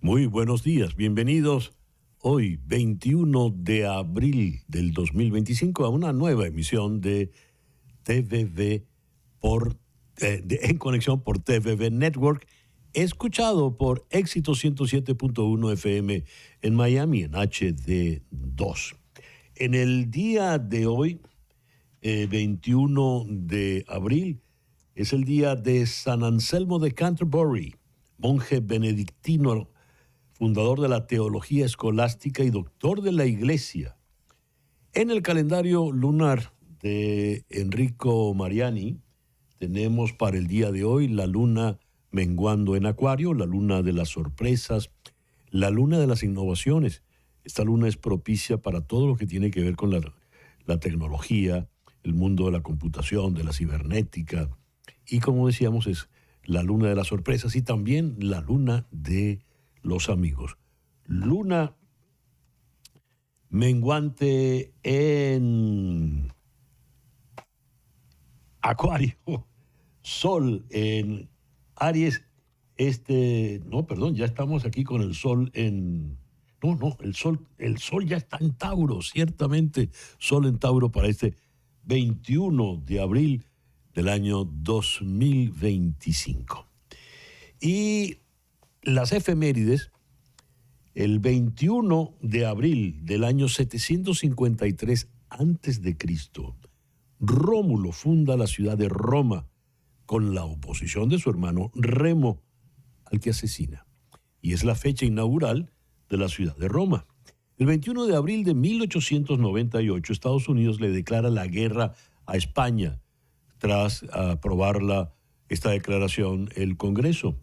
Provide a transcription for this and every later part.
Muy buenos días, bienvenidos hoy 21 de abril del 2025 a una nueva emisión de TVV en conexión por TVV Network, escuchado por Éxito 107.1 FM en Miami en HD2. En el día de hoy, 21 de abril, es el día de San Anselmo de Canterbury, monje benedictino, fundador de la teología escolástica y doctor de la Iglesia. En el calendario lunar de Enrico Mariani tenemos para el día de hoy la luna menguando en Acuario, la luna de las sorpresas, la luna de las innovaciones. Esta luna es propicia para todo lo que tiene que ver con la tecnología, el mundo de la computación, de la cibernética, y como decíamos es la luna de las sorpresas y también la luna de los amigos. Luna menguante en Acuario, Sol en Aries, ya estamos aquí con el Sol en, el Sol ya está en Tauro, ciertamente, Sol en Tauro para este 21 de abril del año 2025. Y las efemérides, el 21 de abril del año 753 a.C., Rómulo funda la ciudad de Roma con la oposición de su hermano Remo, al que asesina. Y es la fecha inaugural de la ciudad de Roma. El 21 de abril de 1898, Estados Unidos le declara la guerra a España tras aprobar esta declaración el Congreso.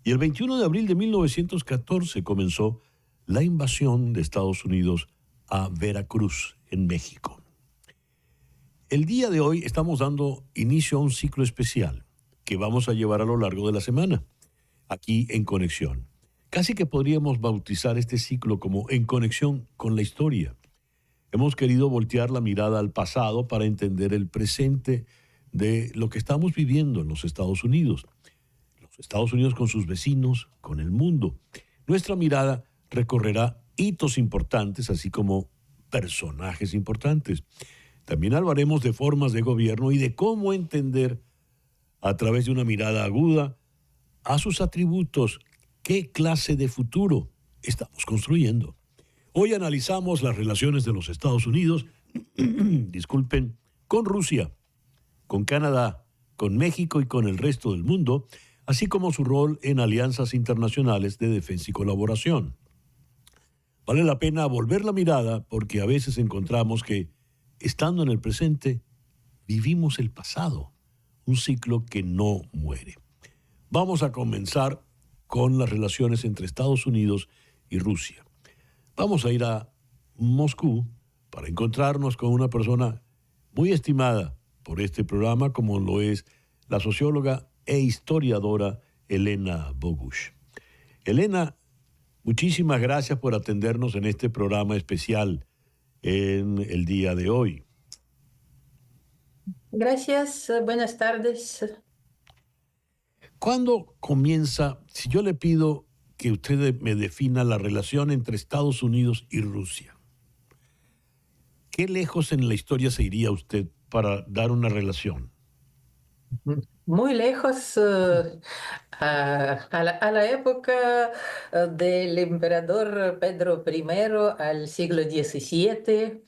Y el 21 de abril de 1914 comenzó la invasión de Estados Unidos a Veracruz, en México. El día de hoy estamos dando inicio a un ciclo especial que vamos a llevar a lo largo de la semana, aquí en Conexión. Casi que podríamos bautizar este ciclo como En Conexión con la Historia. Hemos querido voltear la mirada al pasado para entender el presente de lo que estamos viviendo en los Estados Unidos. Estados Unidos con sus vecinos, con el mundo. Nuestra mirada recorrerá hitos importantes, así como personajes importantes. También hablaremos de formas de gobierno y de cómo entender, a través de una mirada aguda, a sus atributos, qué clase de futuro estamos construyendo. Hoy analizamos las relaciones de los Estados Unidos, con Rusia, con Canadá, con México y con el resto del mundo, así como su rol en alianzas internacionales de defensa y colaboración. Vale la pena volver la mirada porque a veces encontramos que, estando en el presente, vivimos el pasado, un ciclo que no muere. Vamos a comenzar con las relaciones entre Estados Unidos y Rusia. Vamos a ir a Moscú para encontrarnos con una persona muy estimada por este programa, como lo es la socióloga e historiadora Elena Bogusch. Elena, muchísimas gracias por atendernos en este programa especial en el día de hoy. Gracias, buenas tardes. ¿Cuándo comienza, si yo le pido que usted me defina la relación entre Estados Unidos y Rusia, qué lejos en la historia se iría usted para dar una relación? Muy lejos, a la época del emperador Pedro I al siglo XVII,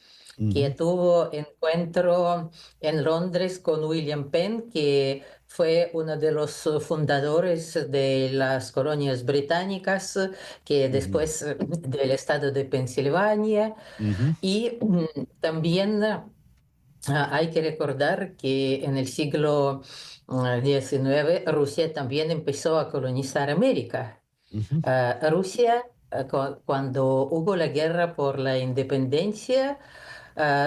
que tuvo encuentro en Londres con William Penn, que fue uno de los fundadores de las colonias británicas, que después del estado de Pensilvania, y también hay que recordar que en el siglo XIX Rusia también empezó a colonizar América. Rusia, cuando hubo la guerra por la independencia,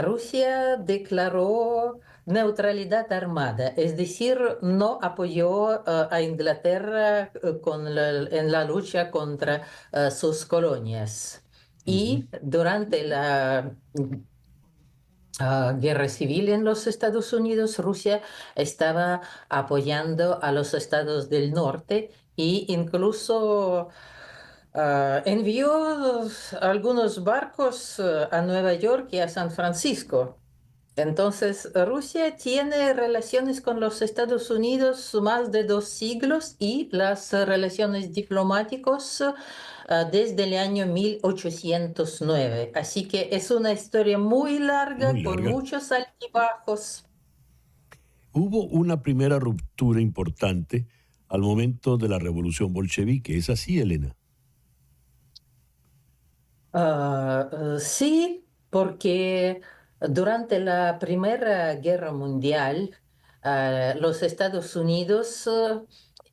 Rusia declaró neutralidad armada, es decir, no apoyó a Inglaterra en la lucha contra sus colonias. Y durante la guerra civil en los Estados Unidos, Rusia estaba apoyando a los estados del norte e incluso envió algunos barcos a Nueva York y a San Francisco. Entonces, Rusia tiene relaciones con los Estados Unidos más de 2 siglos y las relaciones diplomáticas desde el año 1809. Así que es una historia muy larga Muy con larga. muchos altibajos. Hubo una primera ruptura importante al momento de la revolución bolchevique. ¿Es así, Elena? Sí, porque durante la Primera Guerra Mundial, los Estados Unidos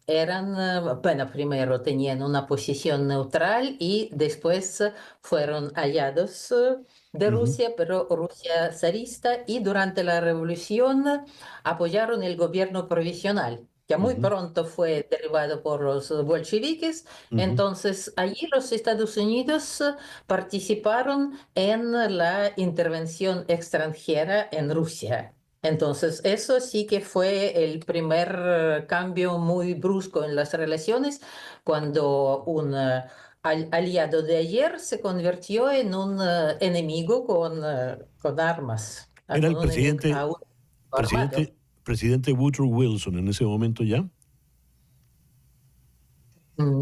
eran, bueno, primero tenían una posición neutral y después fueron aliados de Ujú, Rusia, pero Rusia zarista, y durante la revolución apoyaron el gobierno provisional, que muy ujú, pronto fue derribado por los bolcheviques. ujú. Entonces, allí los Estados Unidos participaron en la intervención extranjera en Rusia. Entonces, eso sí que fue el primer cambio muy brusco en las relaciones, cuando un aliado de ayer se convirtió en un enemigo con armas, Era con el un enemigo presidente, aún armado. presidente Woodrow Wilson en ese momento ya.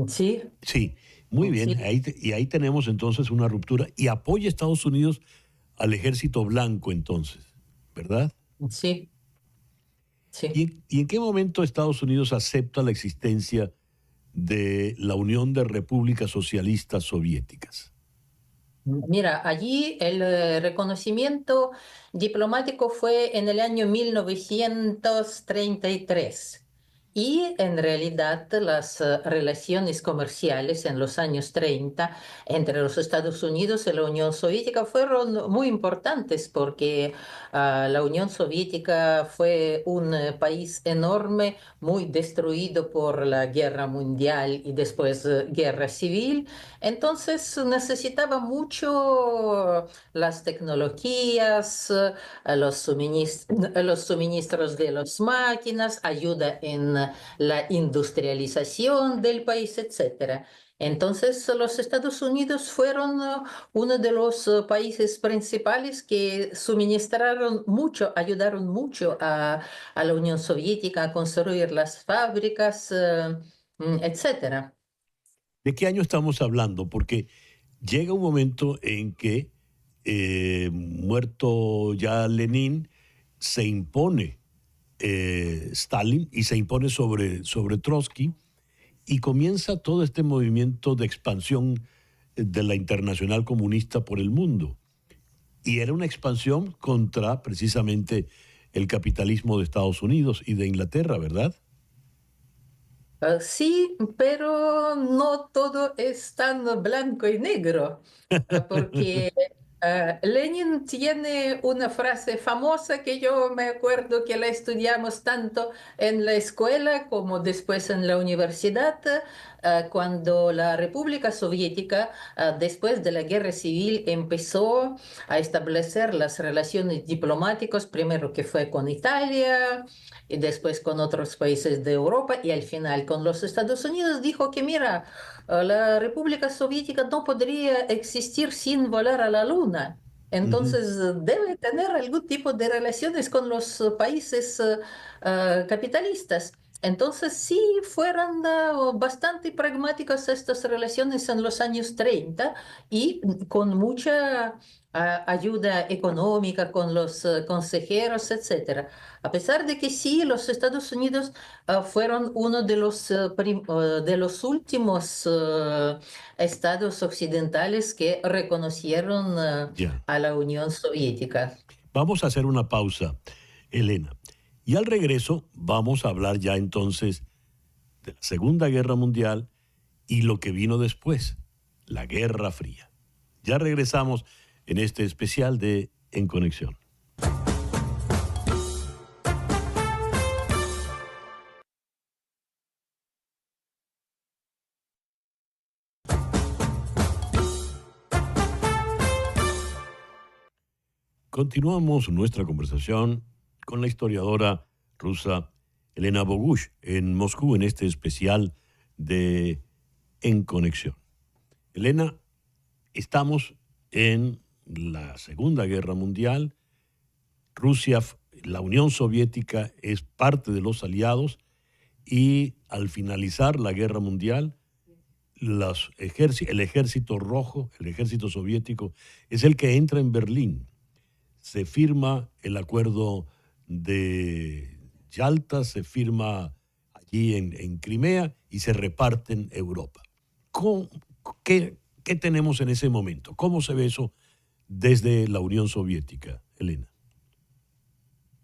Sí, Sí, muy bien. sí, Y ahí tenemos entonces una ruptura y apoya Estados Unidos al ejército blanco entonces, ¿verdad? sí, sí. ¿Y en qué momento Estados Unidos acepta la existencia de la Unión de Repúblicas Socialistas Soviéticas? Mira, allí el reconocimiento diplomático fue en el año 1933 y en realidad las relaciones comerciales en los años 30 entre los Estados Unidos y la Unión Soviética fueron muy importantes, porque la Unión Soviética fue un país enorme, muy destruido por la Guerra Mundial y después Guerra Civil. Entonces necesitaba mucho las tecnologías, los suministros de las máquinas, ayuda en la industrialización del país, etcétera. Entonces los Estados Unidos fueron uno de los países principales que suministraron mucho, ayudaron mucho a la Unión Soviética a construir las fábricas, etcétera. ¿De qué año estamos hablando? Porque llega un momento en que, muerto ya Lenin, se impone Stalin y se impone sobre Trotsky y comienza todo este movimiento de expansión de la internacional comunista por el mundo. Y era una expansión contra precisamente el capitalismo de Estados Unidos y de Inglaterra, ¿verdad? Sí, pero no todo es tan blanco y negro, porque Lenin tiene una frase famosa que yo me acuerdo que la estudiamos tanto en la escuela como después en la universidad, cuando la República Soviética, después de la Guerra Civil, empezó a establecer las relaciones diplomáticas, primero que fue con Italia, y después con otros países de Europa y al final con los Estados Unidos. Dijo que, mira, la República Soviética no podría existir sin volar a la Luna. Ujú. Entonces debe tener algún tipo de relaciones con los países capitalistas. Entonces sí fueron bastante pragmáticas estas relaciones en los años 30 y con mucha ayuda económica con los consejeros, etcétera. A pesar de que sí, los Estados Unidos fueron uno de los últimos estados occidentales que reconocieron Ya. a la Unión Soviética. Vamos a hacer una pausa, Elena. Y al regreso vamos a hablar ya entonces de la Segunda Guerra Mundial y lo que vino después, la Guerra Fría. Ya regresamos en este especial de En Conexión. Continuamos nuestra conversación con la historiadora rusa Elena Bogush en Moscú en este especial de En Conexión. Elena, estamos en la Segunda Guerra Mundial. Rusia, la Unión Soviética es parte de los aliados y al finalizar la Guerra Mundial, el ejército rojo, el ejército soviético, es el que entra en Berlín. Se firma el acuerdo de Yalta, se firma allí en Crimea y se reparte en Europa. ¿Qué tenemos en ese momento? ¿Cómo se ve eso desde la Unión Soviética, Elena?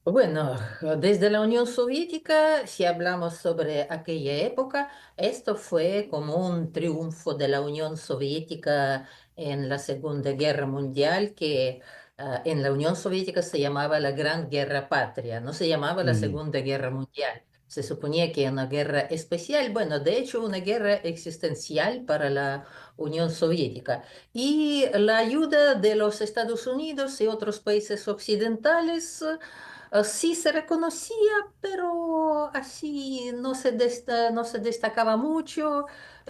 Bueno, desde la Unión Soviética, si hablamos sobre aquella época, esto fue como un triunfo de la Unión Soviética en la Segunda Guerra Mundial, que en la Unión Soviética se llamaba la Gran Guerra Patria, no se llamaba la Ujú, Segunda Guerra Mundial. Se suponía que era una guerra especial, bueno, de hecho una guerra existencial para la Unión Soviética. Y la ayuda de los Estados Unidos y otros países occidentales sí se reconocía, pero así no se destacaba mucho.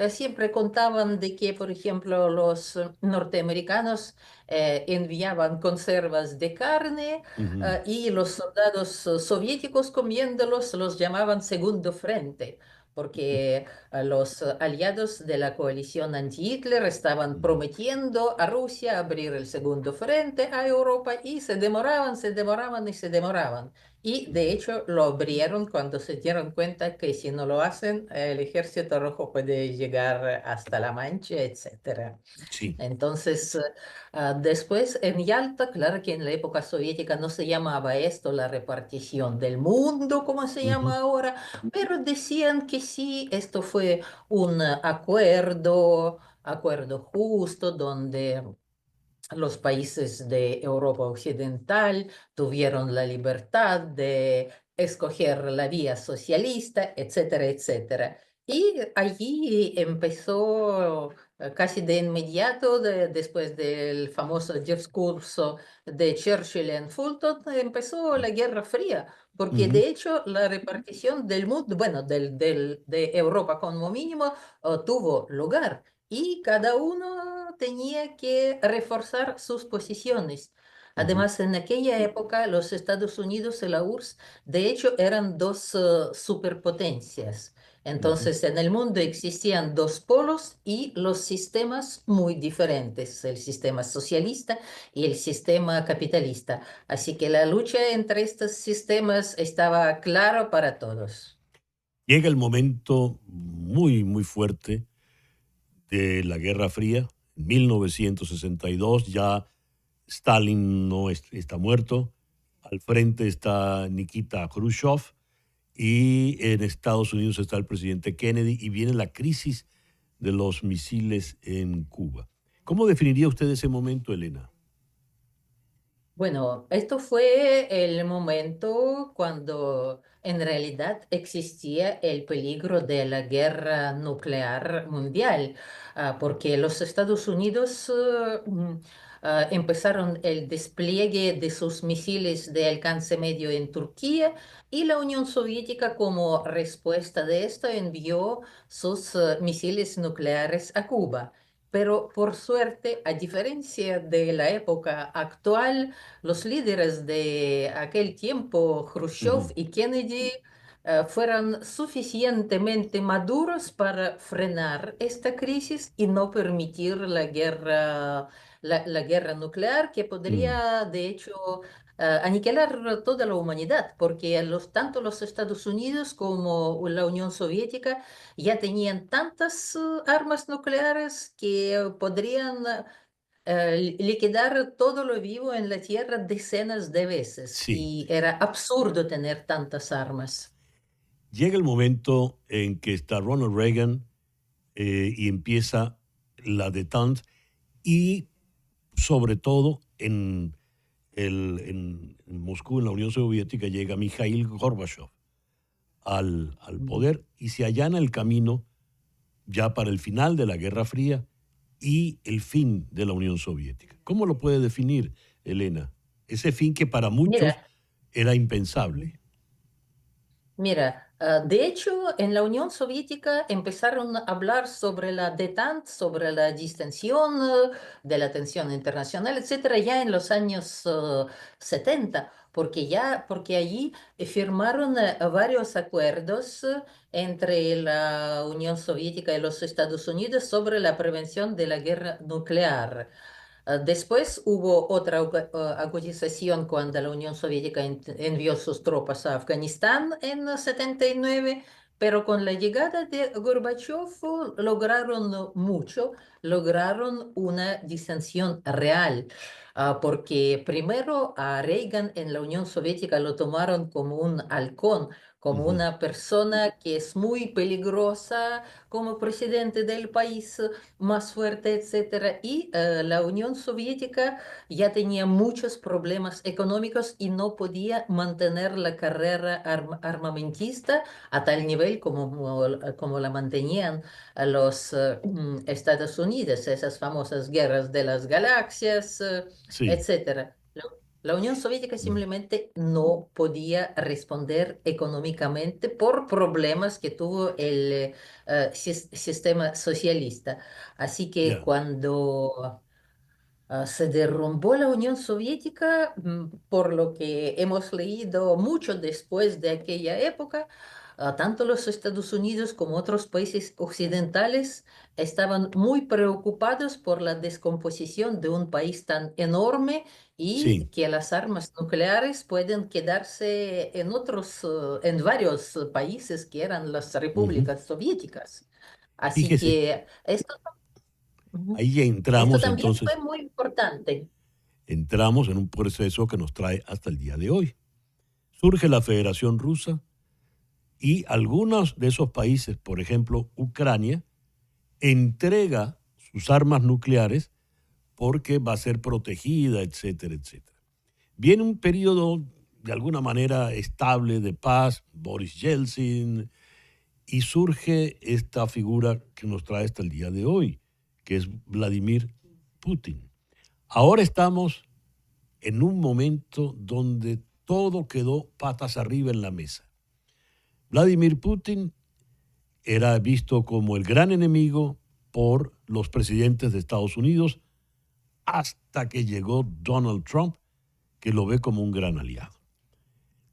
Siempre contaban de que, por ejemplo, los norteamericanos enviaban conservas de carne ujú, y los soldados soviéticos comiéndolos los llamaban segundo frente. Porque los aliados de la coalición anti-Hitler estaban ujú, prometiendo a Rusia abrir el segundo frente a Europa y se demoraban, se demoraban y se demoraban. Y de hecho lo abrieron cuando se dieron cuenta que si no lo hacen, el ejército rojo puede llegar hasta La Mancha, etcétera. sí. Entonces, después en Yalta, claro que en la época soviética no se llamaba esto la repartición del mundo como se Ujú, llama ahora, pero decían que sí, esto fue un acuerdo justo donde los países de Europa Occidental tuvieron la libertad de escoger la vía socialista, etcétera, etcétera. Y allí empezó casi de inmediato, después del famoso discurso de Churchill en Fulton, empezó la Guerra Fría, porque ujú, de hecho la repartición del mundo, bueno, de Europa como mínimo, tuvo lugar y cada uno tenía que reforzar sus posiciones. ujú, Además, en aquella época los Estados Unidos y la URSS, de hecho, eran dos superpotencias. ujú. Entonces, en el mundo existían dos polos y los sistemas muy diferentes, el sistema socialista y el sistema capitalista. Así que la lucha entre estos sistemas estaba clara para todos. Llega el momento muy, muy fuerte de la Guerra Fría, en 1962, ya Stalin no está muerto, al frente está Nikita Khrushchev y en Estados Unidos está el presidente Kennedy y viene la crisis de los misiles en Cuba. ¿Cómo definiría usted ese momento, Elena? Bueno, esto fue el momento cuando en realidad existía el peligro de la guerra nuclear mundial, porque los Estados Unidos empezaron el despliegue de sus misiles de alcance medio en Turquía y la Unión Soviética como respuesta de esto envió sus misiles nucleares a Cuba. Pero por suerte, a diferencia de la época actual, los líderes de aquel tiempo, Khrushchev Ujú, y Kennedy, fueron suficientemente maduros para frenar esta crisis y no permitir la guerra nuclear que mm, podría, de hecho, aniquilar toda la humanidad, porque tanto los Estados Unidos como la Unión Soviética ya tenían tantas armas nucleares que podrían liquidar todo lo vivo en la Tierra decenas de veces sí. y era absurdo tener tantas armas. Llega el momento en que está Ronald Reagan y empieza la détente y sobre todo en Moscú, en la Unión Soviética, llega Mikhail Gorbachev al Mm. poder y se allana el camino ya para el final de la Guerra Fría y el fin de la Unión Soviética. ¿Cómo lo puede definir, Elena? Ese fin que para Mira, muchos era impensable. Mira, De hecho, en la Unión Soviética empezaron a hablar sobre la détente, sobre la distensión de la tensión internacional, etcétera, ya en los años 70, porque allí firmaron varios acuerdos entre la Unión Soviética y los Estados Unidos sobre la prevención de la guerra nuclear. Después hubo otra agudización cuando la Unión Soviética envió sus tropas a Afganistán en 79, pero con la llegada de Gorbachev lograron mucho, lograron una distensión real, porque primero a Reagan en la Unión Soviética lo tomaron como un halcón, como Ujú. una persona que es muy peligrosa como presidente del país más fuerte, etcétera. Y la Unión Soviética ya tenía muchos problemas económicos y no podía mantener la carrera armamentista a tal nivel como la mantenían los Estados Unidos, esas famosas guerras de las galaxias, Sí. etcétera. La Unión Soviética Mm. simplemente no podía responder económicamente por problemas que tuvo el sistema socialista. Así que Ya. cuando se derrumbó la Unión Soviética, por lo que hemos leído mucho después de aquella época, tanto los Estados Unidos como otros países occidentales estaban muy preocupados por la descomposición de un país tan enorme y Sí. que las armas nucleares pueden quedarse en en varios países que eran las Ujú. repúblicas soviéticas. Así Fíjese, que ujú, ahí esto entramos también fue entonces, muy importante. entramos en un proceso que nos trae hasta el día de hoy. Surge la Federación Rusa y algunos de esos países, por ejemplo, Ucrania, entrega sus armas nucleares porque va a ser protegida, etcétera, etcétera. Viene un periodo de alguna manera estable de paz, Boris Yeltsin, y surge esta figura que nos trae hasta el día de hoy, que es Vladimir Putin. Ahora estamos en un momento donde todo quedó patas arriba en la mesa. Vladimir Putin era visto como el gran enemigo por los presidentes de Estados Unidos hasta que llegó Donald Trump, que lo ve como un gran aliado.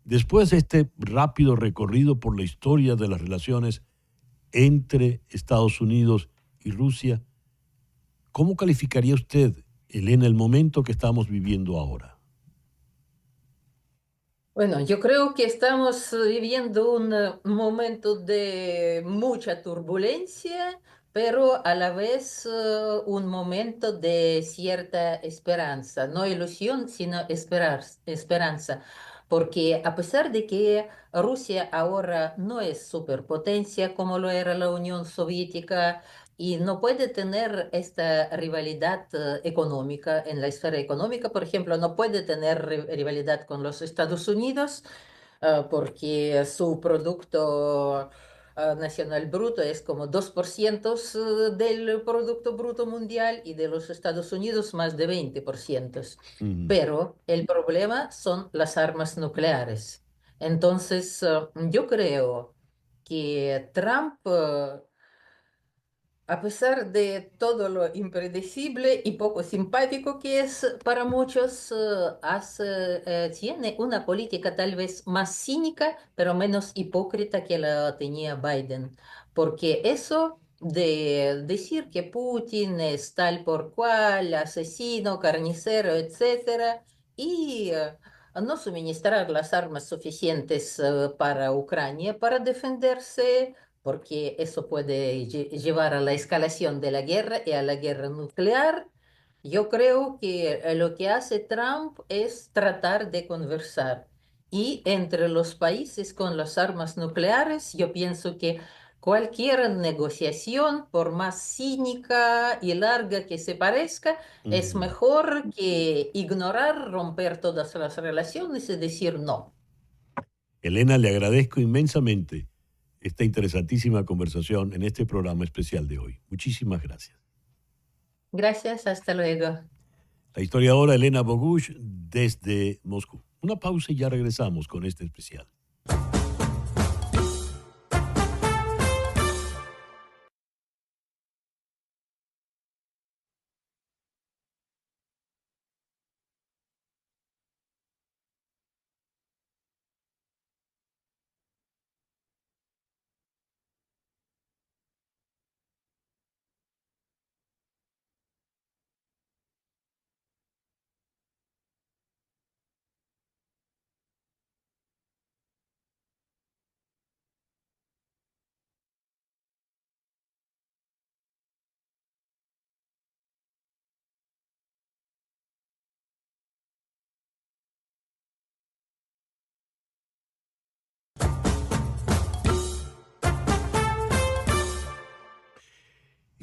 Después de este rápido recorrido por la historia de las relaciones entre Estados Unidos y Rusia, ¿cómo calificaría usted, Elena, el momento que estamos viviendo ahora? Bueno, yo creo que estamos viviendo un momento de mucha turbulencia, pero a la vez un momento de cierta esperanza, no ilusión, sino esperanza, porque a pesar de que Rusia ahora no es superpotencia como lo era la Unión Soviética, y no puede tener esta rivalidad económica en la esfera económica, por ejemplo, no puede tener rivalidad con los Estados Unidos porque su producto nacional bruto es como 2% del Producto Bruto Mundial y de los Estados Unidos más de 20%. Mm. Pero el problema son las armas nucleares. Entonces, yo creo que Trump a pesar de todo lo impredecible y poco simpático que es para muchos, tiene una política tal vez más cínica, pero menos hipócrita que la tenía Biden. Porque eso de decir que Putin es tal por cual, asesino, carnicero, etcétera, y no suministrar las armas suficientes para Ucrania para defenderse porque eso puede llevar a la escalación de la guerra y a la guerra nuclear. Yo creo que lo que hace Trump es tratar de conversar. Y entre los países con las armas nucleares, yo pienso que cualquier negociación, por más cínica y larga que se parezca, es Ujú. mejor que ignorar, romper todas las relaciones y decir no. Elena, le agradezco inmensamente esta interesantísima conversación en este programa especial de hoy. Muchísimas gracias. Gracias, hasta luego. La historiadora Elena Bogush desde Moscú. Una pausa y ya regresamos con este especial.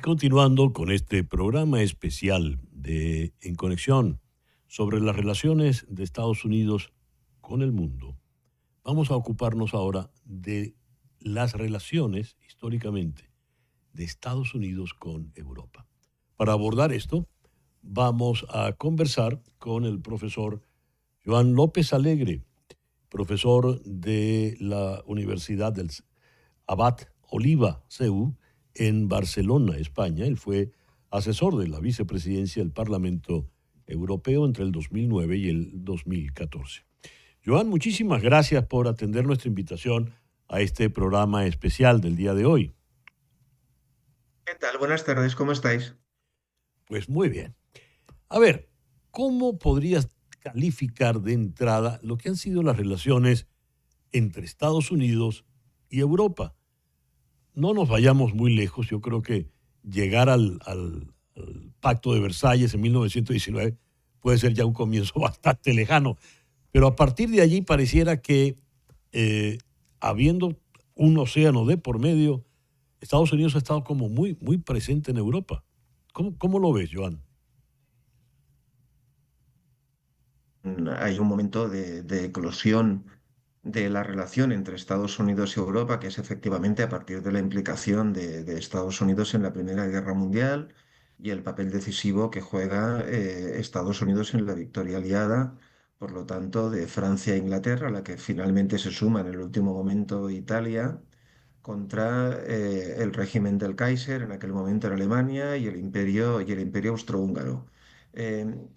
Y continuando con este programa especial de En Conexión sobre las relaciones de Estados Unidos con el mundo, vamos a ocuparnos ahora de las relaciones históricamente de Estados Unidos con Europa. Para abordar esto, vamos a conversar con el profesor Joan López Alegre, profesor de la Universidad del Abad Oliva, CEU, en Barcelona, España. Él fue asesor de la vicepresidencia del Parlamento Europeo entre el 2009 y el 2014. Joan, muchísimas gracias por atender nuestra invitación a este programa especial del día de hoy. ¿Qué tal? Buenas tardes, ¿cómo estáis? Pues muy bien. A ver, ¿cómo podrías calificar de entrada lo que han sido las relaciones entre Estados Unidos y Europa? No nos vayamos muy lejos, yo creo que llegar al Pacto de Versalles en 1919 puede ser ya un comienzo bastante lejano, pero a partir de allí pareciera que habiendo un océano de por medio, Estados Unidos ha estado como muy, muy presente en Europa. ¿Cómo lo ves, Joan? Hay un momento de eclosión de la relación entre Estados Unidos y Europa, que es efectivamente a partir de la implicación de Estados Unidos en la Primera Guerra Mundial y el papel decisivo que juega Estados Unidos en la victoria aliada, por lo tanto, de Francia e Inglaterra, a la que finalmente se suma en el último momento Italia, contra el régimen del Kaiser, en aquel momento era Alemania, y el imperio austrohúngaro.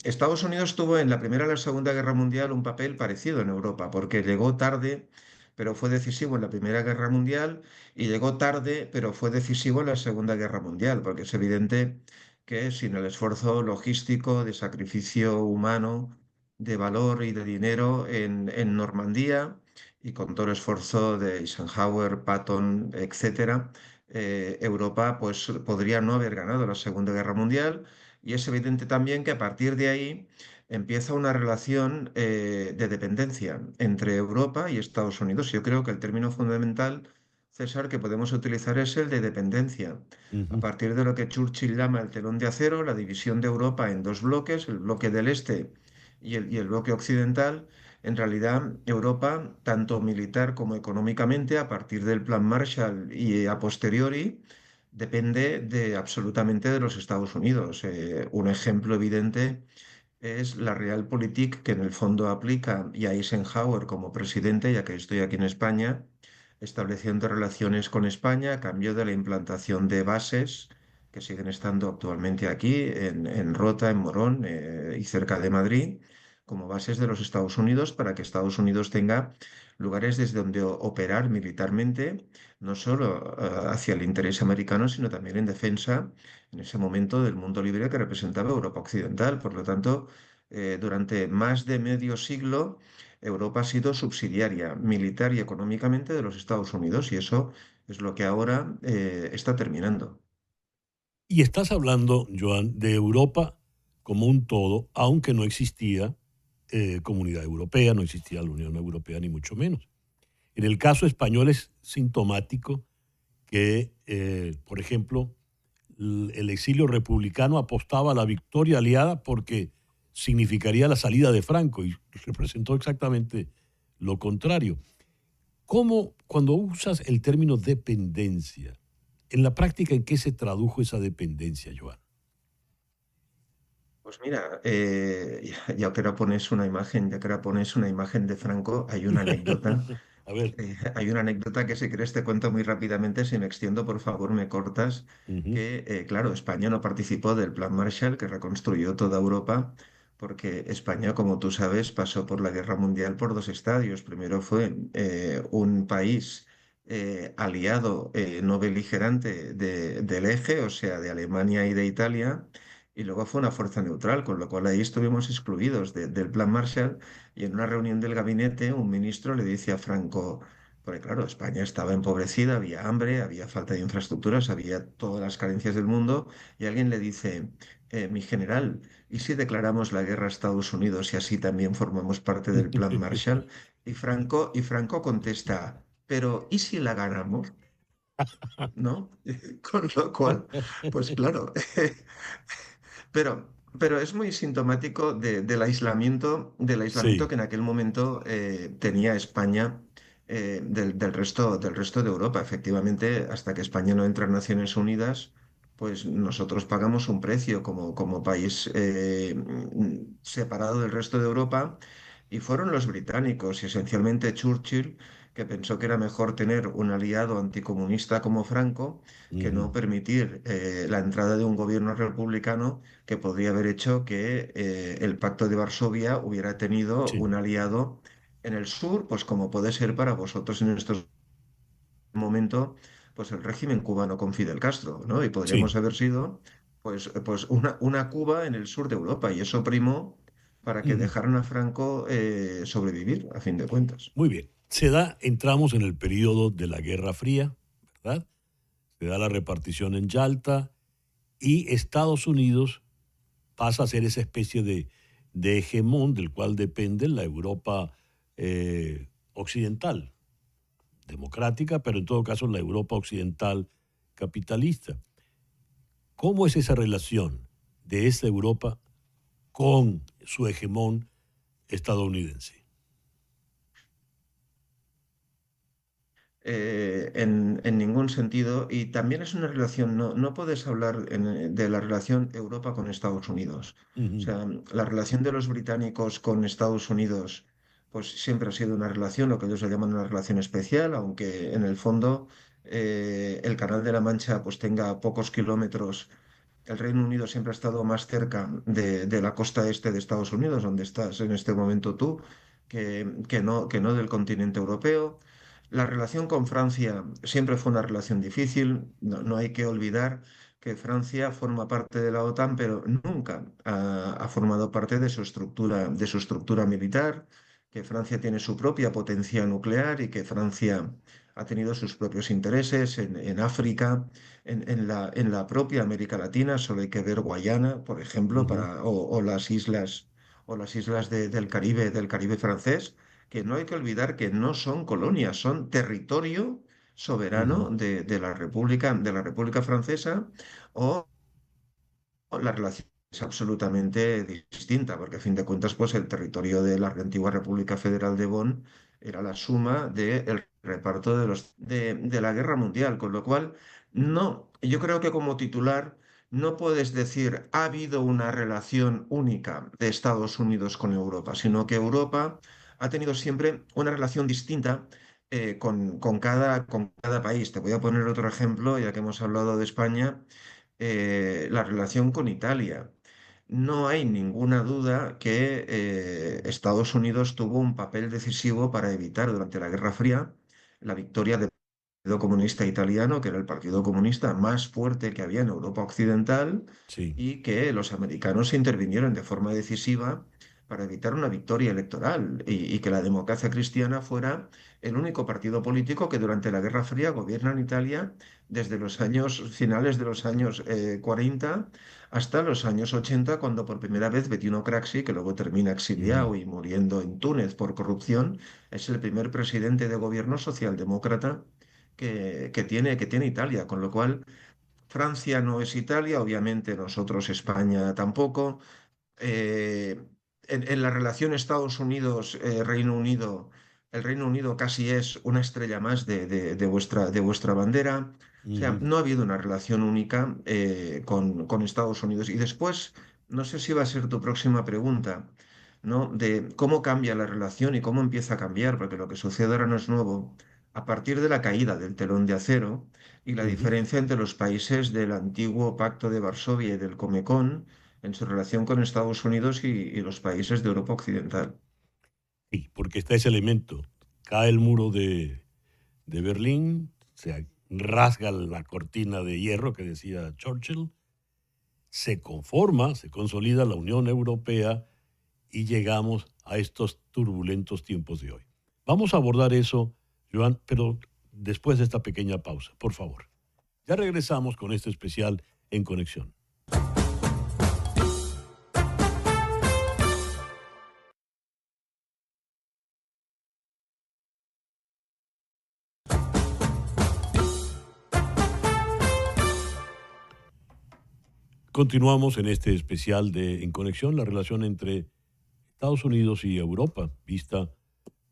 Estados Unidos tuvo en la Primera y la Segunda Guerra Mundial un papel parecido en Europa, porque llegó tarde, pero fue decisivo en la Primera Guerra Mundial, y llegó tarde, pero fue decisivo en la Segunda Guerra Mundial, porque es evidente que sin el esfuerzo logístico, de sacrificio humano, de valor y de dinero en Normandía, y con todo el esfuerzo de Eisenhower, Patton, etcétera, Europa pues, podría no haber ganado la Segunda Guerra Mundial. Y es evidente también que a partir de ahí empieza una relación de dependencia entre Europa y Estados Unidos. Yo creo que el término fundamental, César, que podemos utilizar es el de dependencia. A Ujú. partir de lo que Churchill llama el telón de acero, la división de Europa en dos bloques, el bloque del este y el bloque occidental. En realidad, Europa, tanto militar como económicamente, a partir del Plan Marshall y a posteriori, depende absolutamente de los Estados Unidos. Un ejemplo evidente es la Realpolitik, que en el fondo aplica, y a Eisenhower como presidente, ya que estoy aquí en España, estableciendo relaciones con España a cambio de la implantación de bases que siguen estando actualmente aquí, en Rota, en Morón y cerca de Madrid, como bases de los Estados Unidos, para que Estados Unidos tenga lugares desde donde operar militarmente, no solo hacia el interés americano, sino también en defensa en ese momento del mundo libre que representaba Europa Occidental. Por lo tanto, durante más de medio siglo, Europa ha sido subsidiaria militar y económicamente de los Estados Unidos, y eso es lo que ahora está terminando. Y estás hablando, Joan, de Europa como un todo, aunque no existía Comunidad Europea, no existía la Unión Europea, ni mucho menos. En el caso español es sintomático que, por ejemplo, el exilio republicano apostaba a la victoria aliada porque significaría la salida de Franco y representó exactamente lo contrario. ¿Cómo, cuando usas el término dependencia, en la práctica, en qué se tradujo esa dependencia, Joan? Pues mira, ya que ahora pones una imagen, ya que ahora pones una imagen de Franco, hay una anécdota. A ver. Hay una anécdota que si quieres te cuento muy rápidamente, si me extiendo por favor me cortas, Ujú. que claro, España no participó del Plan Marshall que reconstruyó toda Europa, porque España, como tú sabes, pasó por la Guerra Mundial por dos estadios. Primero fue un país aliado, no beligerante del eje, o sea, de Alemania y de Italia, y luego fue una fuerza neutral, con lo cual ahí estuvimos excluidos del Plan Marshall. Y en una reunión del gabinete, un ministro le dice a Franco, porque claro, España estaba empobrecida, había hambre, había falta de infraestructuras, había todas las carencias del mundo, y alguien le dice, mi general, ¿y si declaramos la guerra a Estados Unidos y así también formamos parte del Plan Marshall? Y Franco contesta, pero ¿y si la ganamos? ¿no? Con lo cual, pues claro, pero es muy sintomático del aislamiento Sí. que en aquel momento tenía España del resto de Europa. Efectivamente, hasta que España no entra en Naciones Unidas, pues nosotros pagamos un precio como país separado del resto de Europa. Y fueron los británicos, y esencialmente Churchill, que pensó que era mejor tener un aliado anticomunista como Franco que Ujú. no permitir la entrada de un gobierno republicano que podría haber hecho que el Pacto de Varsovia hubiera tenido Sí. un aliado en el sur, pues como puede ser para vosotros en estos momentos, pues el régimen cubano con Fidel Castro, ¿no? Y podríamos Sí. haber sido, pues una Cuba en el sur de Europa, y eso primó para que Ujú. dejaran a Franco sobrevivir, a fin de cuentas. Muy bien. Entramos en el periodo de la Guerra Fría, ¿verdad? Se da la repartición en Yalta y Estados Unidos pasa a ser esa especie de hegemón del cual depende la Europa occidental, democrática, pero en todo caso la Europa occidental capitalista. ¿Cómo es esa relación de esta Europa con su hegemón estadounidense? En ningún sentido. Y también es una relación, no puedes hablar de la relación Europa con Estados Unidos. O Ujú. sea, la relación de los británicos con Estados Unidos, pues siempre ha sido una relación, lo que ellos le llaman una relación especial, aunque en el fondo el Canal de la Mancha pues tenga pocos kilómetros. El Reino Unido siempre ha estado más cerca de la costa este de Estados Unidos, donde estás en este momento tú, que no del continente europeo. La relación con Francia siempre fue una relación difícil. No hay que olvidar que Francia forma parte de la OTAN, pero nunca ha formado parte de su estructura militar, que Francia tiene su propia potencia nuclear y que Francia ha tenido sus propios intereses en África, en la propia América Latina. Solo hay que ver Guayana, por ejemplo, Ujú. o las islas del Caribe francés, que no hay que olvidar que no son colonias, son territorio Ujú. soberano de la República Francesa, o la relación es absolutamente distinta, porque a fin de cuentas, pues el territorio de la antigua República Federal de Bonn era la suma del reparto de la Guerra Mundial, con lo cual no, yo creo que como titular no puedes decir ha habido una relación única de Estados Unidos con Europa, sino que Europa ha tenido siempre una relación distinta con cada país. Te voy a poner otro ejemplo, ya que hemos hablado de España, la relación con Italia. No hay ninguna duda que Estados Unidos tuvo un papel decisivo para evitar durante la Guerra Fría la victoria del Partido Comunista Italiano, que era el partido comunista más fuerte que había en Europa Occidental, Sí. y que los americanos intervinieron de forma decisiva para evitar una victoria electoral y que la democracia cristiana fuera el único partido político que durante la Guerra Fría gobierna en Italia desde los años finales de los años 40 hasta los años 80, cuando por primera vez Bettino Craxi, que luego termina Ujú. exiliado y muriendo en Túnez por corrupción, es el primer presidente de gobierno socialdemócrata que tiene Italia, con lo cual Francia no es Italia, obviamente nosotros España tampoco. Eh, en la relación Estados Unidos-Reino Unido, el Reino Unido casi es una estrella más de vuestra bandera. O sea, Ujú. no ha habido una relación única con Estados Unidos. Y después, no sé si va a ser tu próxima pregunta, ¿no? De cómo cambia la relación y cómo empieza a cambiar, porque lo que sucede ahora no es nuevo. A partir de la caída del telón de acero y la Ujú. diferencia entre los países del antiguo Pacto de Varsovia y del Comecon, en su relación con Estados Unidos y los países de Europa Occidental. Sí, porque está ese elemento. Cae el muro de Berlín, se rasga la cortina de hierro que decía Churchill, se conforma, se consolida la Unión Europea y llegamos a estos turbulentos tiempos de hoy. Vamos a abordar eso, Joan, pero después de esta pequeña pausa, por favor. Ya regresamos con este especial en Conexión. Continuamos en este especial de En Conexión, la relación entre Estados Unidos y Europa, vista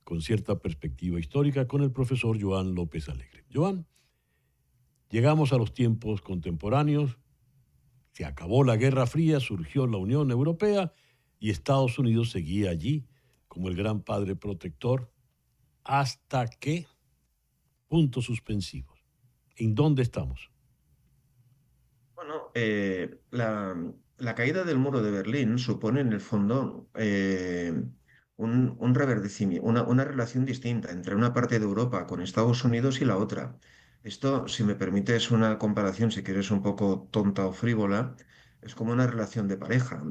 con cierta perspectiva histórica, con el profesor Joan López Alegre. Joan, llegamos a los tiempos contemporáneos, se acabó la Guerra Fría, surgió la Unión Europea y Estados Unidos seguía allí como el gran padre protector, hasta que, puntos suspensivos, ¿en dónde estamos? Bueno, la caída del muro de Berlín supone en el fondo un reverdecimiento, una relación distinta entre una parte de Europa con Estados Unidos y la otra. Esto, si me permites una comparación, si quieres un poco tonta o frívola, es como una relación de pareja.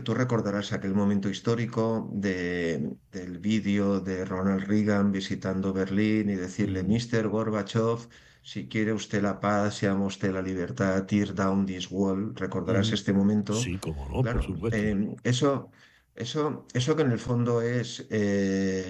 Tú recordarás aquel momento histórico del vídeo de Ronald Reagan visitando Berlín y decirle, Mm, Mr. Gorbachev, si quiere usted la paz, si ama usted la libertad, tear down this wall. ¿Recordarás ujú. este momento? Sí, cómo no, por Claro, supuesto. eso que en el fondo es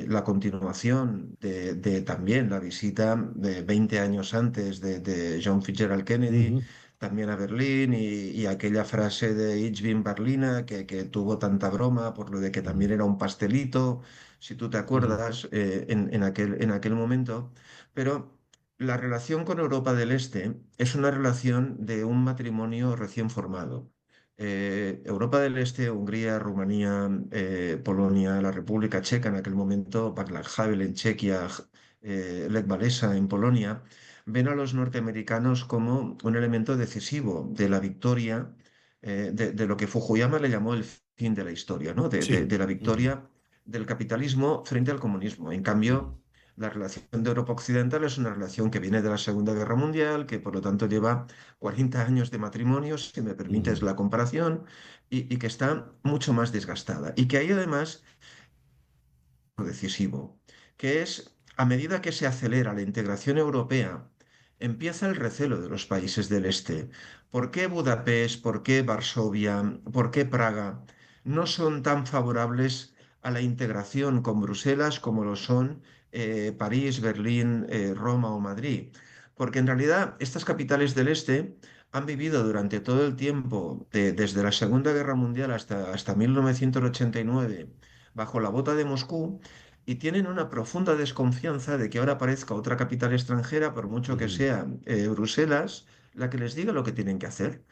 la continuación de también la visita de 20 años antes de John Fitzgerald Kennedy, Ujú, también a Berlín, y aquella frase de Ich bin Berliner que tuvo tanta broma por lo de que ujú, también era un pastelito, si tú te ujú, acuerdas, en aquel momento. Pero la relación con Europa del Este es una relación de un matrimonio recién formado. Europa del Este, Hungría, Rumanía, Polonia, la República Checa en aquel momento, Václav Havel en Chequia, Lech Walesa en Polonia, ven a los norteamericanos como un elemento decisivo de la victoria, de lo que Fukuyama le llamó el fin de la historia, ¿no? sí. De la Ujú, victoria del capitalismo frente al comunismo. En ujú, cambio, la relación de Europa Occidental es una relación que viene de la Segunda Guerra Mundial, que por lo tanto lleva 40 años de matrimonio, si me permites ujú, la comparación, y que está mucho más desgastada. Y que hay además decisivo, que es a medida que se acelera la integración europea, empieza el recelo de los países del este. ¿Por qué Budapest, por qué Varsovia, por qué Praga no son tan favorables a la integración con Bruselas como lo son París, Berlín, Roma o Madrid? Porque en realidad estas capitales del este han vivido durante todo el tiempo, desde la Segunda Guerra Mundial hasta 1989, bajo la bota de Moscú, y tienen una profunda desconfianza de que ahora aparezca otra capital extranjera, por mucho que ujú, sea Bruselas, la que les diga lo que tienen que hacer.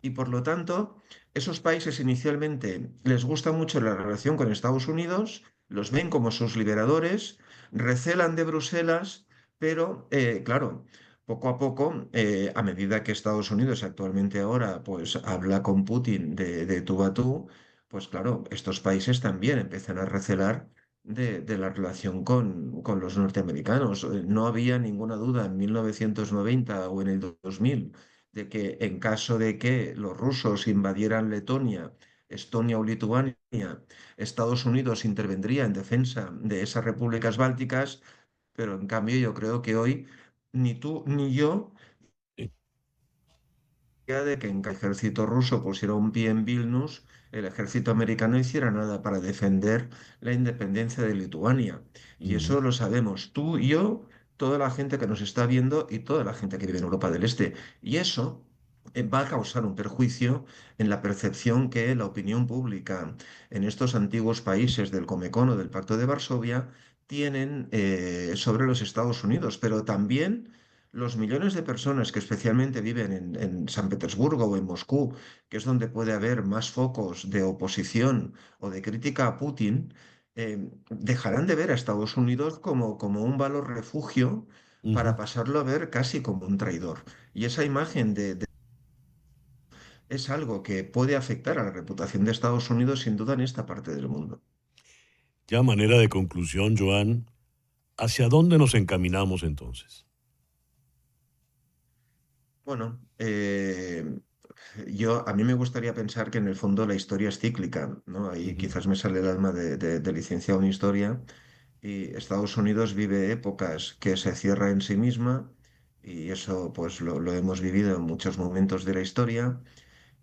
Y por lo tanto, esos países inicialmente les gusta mucho la relación con Estados Unidos, los ven como sus liberadores, recelan de Bruselas, pero claro, poco a poco, a medida que Estados Unidos actualmente ahora pues habla con Putin de tú a tú, pues claro, estos países también empiezan a recelar de la relación con los norteamericanos. No había ninguna duda en 1990 o en el 2000 de que en caso de que los rusos invadieran Letonia, Estonia o Lituania, Estados Unidos intervendría en defensa de esas repúblicas bálticas, pero en cambio yo creo que hoy ni tú ni yo sí, de que en que el ejército ruso pusiera un pie en Vilnius, el ejército americano hiciera nada para defender la independencia de Lituania. Y ujú. eso lo sabemos tú y yo, toda la gente que nos está viendo y toda la gente que vive en Europa del Este. Y eso va a causar un perjuicio en la percepción que la opinión pública en estos antiguos países del Comecon o del Pacto de Varsovia tienen sobre los Estados Unidos, pero también los millones de personas que especialmente viven en San Petersburgo o en Moscú, que es donde puede haber más focos de oposición o de crítica a Putin, dejarán de ver a Estados Unidos como un valor refugio para Ujú. pasarlo a ver casi como un traidor. Y esa imagen es algo que puede afectar a la reputación de Estados Unidos sin duda en esta parte del mundo. Ya a manera de conclusión, Joan, ¿hacia dónde nos encaminamos entonces? Bueno, a mí me gustaría pensar que en el fondo la historia es cíclica, ¿no? Ahí Ujú, quizás me sale el alma de licenciado en historia, y Estados Unidos vive épocas que se cierra en sí misma, y eso pues lo hemos vivido en muchos momentos de la historia,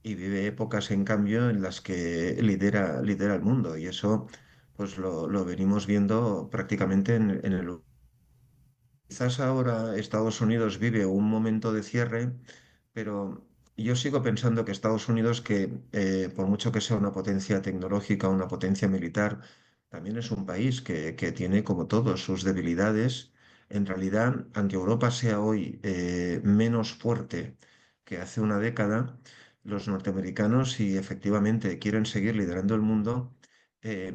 y vive épocas en cambio en las que lidera el mundo, y eso pues lo venimos viendo prácticamente en el... Quizás ahora Estados Unidos vive un momento de cierre, pero yo sigo pensando que Estados Unidos, que por mucho que sea una potencia tecnológica, una potencia militar, también es un país que tiene, como todos, sus debilidades. En realidad, aunque Europa sea hoy menos fuerte que hace una década, los norteamericanos, si efectivamente quieren seguir liderando el mundo,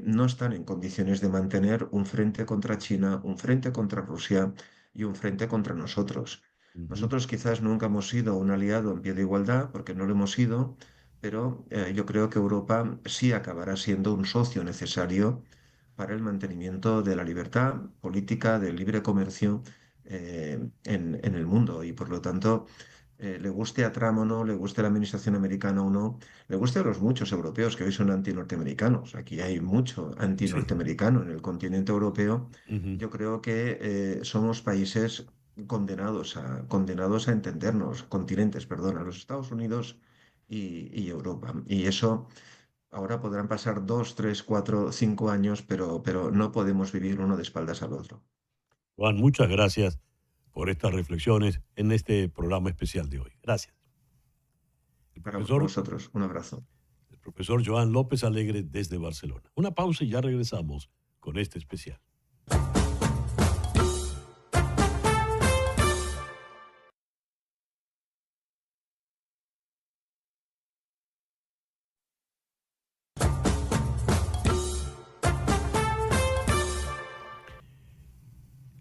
no están en condiciones de mantener un frente contra China, un frente contra Rusia y un frente contra nosotros. Ujú. Nosotros quizás nunca hemos sido un aliado en pie de igualdad, porque no lo hemos sido, pero yo creo que Europa sí acabará siendo un socio necesario para el mantenimiento de la libertad política, del libre comercio en el mundo. Y por lo tanto, le guste a Trump o no, le guste la administración americana o no, le guste a los muchos europeos que hoy son antinorteamericanos. Aquí hay mucho Sí. antinorteamericano en el continente europeo. Ujú. Yo creo que somos países condenados a entendernos, continentes, perdón, a los Estados Unidos y Europa. Y eso ahora podrán pasar 2, 3, 4, 5 años, pero no podemos vivir uno de espaldas al otro. Juan, muchas gracias por estas reflexiones en este programa especial de hoy. Gracias. El Para profesor, vosotros, un abrazo. el profesor Joan López Alegre desde Barcelona. Una pausa y ya regresamos con este especial.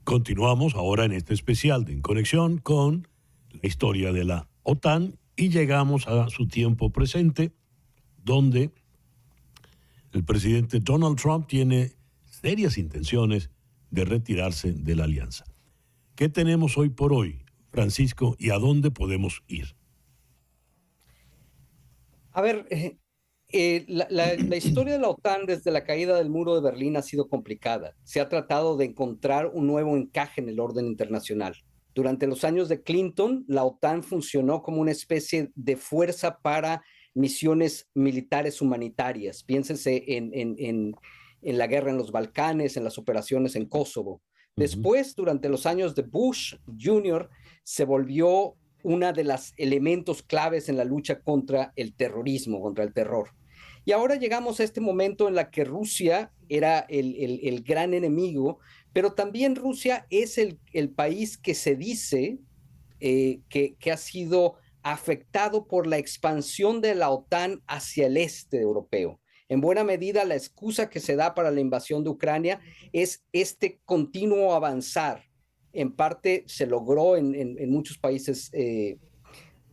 Continuamos ahora en este especial de En Conexión con la historia de la OTAN y llegamos a su tiempo presente, donde el presidente Donald Trump tiene serias intenciones de retirarse de la alianza. ¿Qué tenemos hoy por hoy, Francisco, y a dónde podemos ir? A ver, la historia de la OTAN desde la caída del muro de Berlín ha sido complicada. Se ha tratado de encontrar un nuevo encaje en el orden internacional. Durante los años de Clinton, la OTAN funcionó como una especie de fuerza para misiones militares humanitarias. Piénsense en la guerra en los Balcanes, en las operaciones en Kosovo. Ujú. Después, durante los años de Bush Jr., se volvió una de los elementos claves en la lucha contra el terrorismo, contra el terror. Y ahora llegamos a este momento en la que Rusia era el gran enemigo, pero también Rusia es el país que se dice que ha sido afectado por la expansión de la OTAN hacia el este europeo. En buena medida, la excusa que se da para la invasión de Ucrania es este continuo avanzar. En parte se logró en muchos países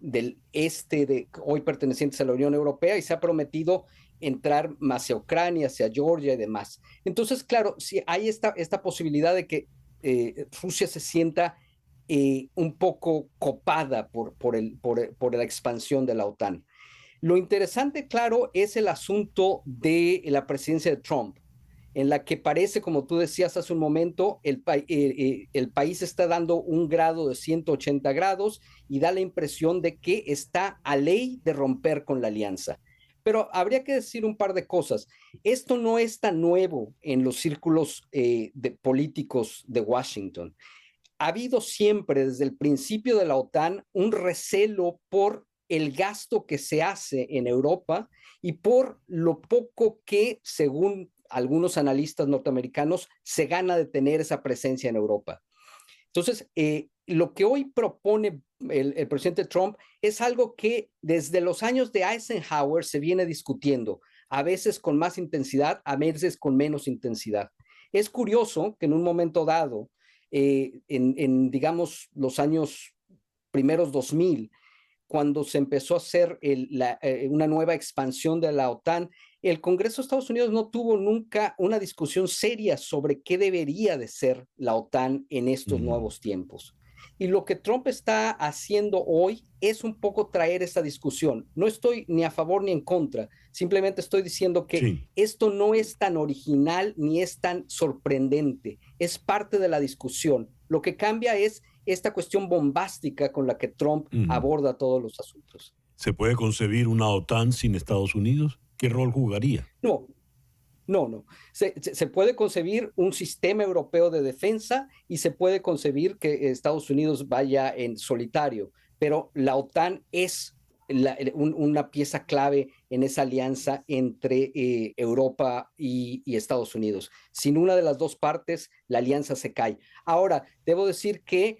del este, hoy pertenecientes a la Unión Europea, y se ha prometido entrar más hacia Ucrania, hacia Georgia y demás. Entonces, claro, si hay esta posibilidad de que Rusia se sienta un poco copada por la expansión de la OTAN. Lo interesante, claro, es el asunto de la presidencia de Trump, en la que parece, como tú decías hace un momento, el país está dando un grado de 180 grados y da la impresión de que está a ley de romper con la alianza. Pero habría que decir un par de cosas. Esto no es tan nuevo en los círculos políticos de Washington. Ha habido siempre, desde el principio de la OTAN, un recelo por el gasto que se hace en Europa y por lo poco que, según algunos analistas norteamericanos, se gana de tener esa presencia en Europa. Entonces, lo que hoy propone el presidente Trump es algo que desde los años de Eisenhower se viene discutiendo, a veces con más intensidad, a veces con menos intensidad. Es curioso que en un momento dado, digamos, los años primeros 2000, cuando se empezó a hacer una nueva expansión de la OTAN, el Congreso de Estados Unidos no tuvo nunca una discusión seria sobre qué debería de ser la OTAN en estos Ujú. nuevos tiempos. Y lo que Trump está haciendo hoy es un poco traer esa discusión. No estoy ni a favor ni en contra, simplemente estoy diciendo que Sí. esto no es tan original ni es tan sorprendente, es parte de la discusión. Lo que cambia es esta cuestión bombástica con la que Trump Ujú. aborda todos los asuntos. ¿Se puede concebir una OTAN sin Estados Unidos? ¿Qué rol jugaría? No, no. Se puede concebir un sistema europeo de defensa y se puede concebir que Estados Unidos vaya en solitario, pero la OTAN es una pieza clave en esa alianza entre Europa y Estados Unidos. Sin una de las dos partes, la alianza se cae. Ahora, debo decir que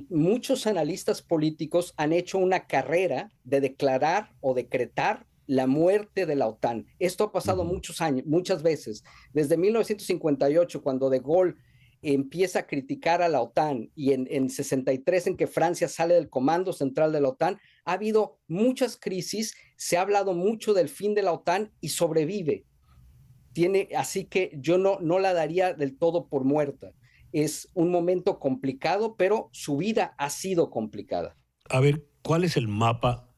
muchos analistas políticos han hecho una carrera de declarar o decretar la muerte de la OTAN. Esto ha pasado muchos años, muchas veces. Desde 1958, cuando De Gaulle empieza a criticar a la OTAN, y en 63, en que Francia sale del comando central de la OTAN, ha habido muchas crisis, se ha hablado mucho del fin de la OTAN y sobrevive. Así que yo no la daría del todo por muerta. Es un momento complicado, pero su vida ha sido complicada. A ver, ¿cuál es el mapa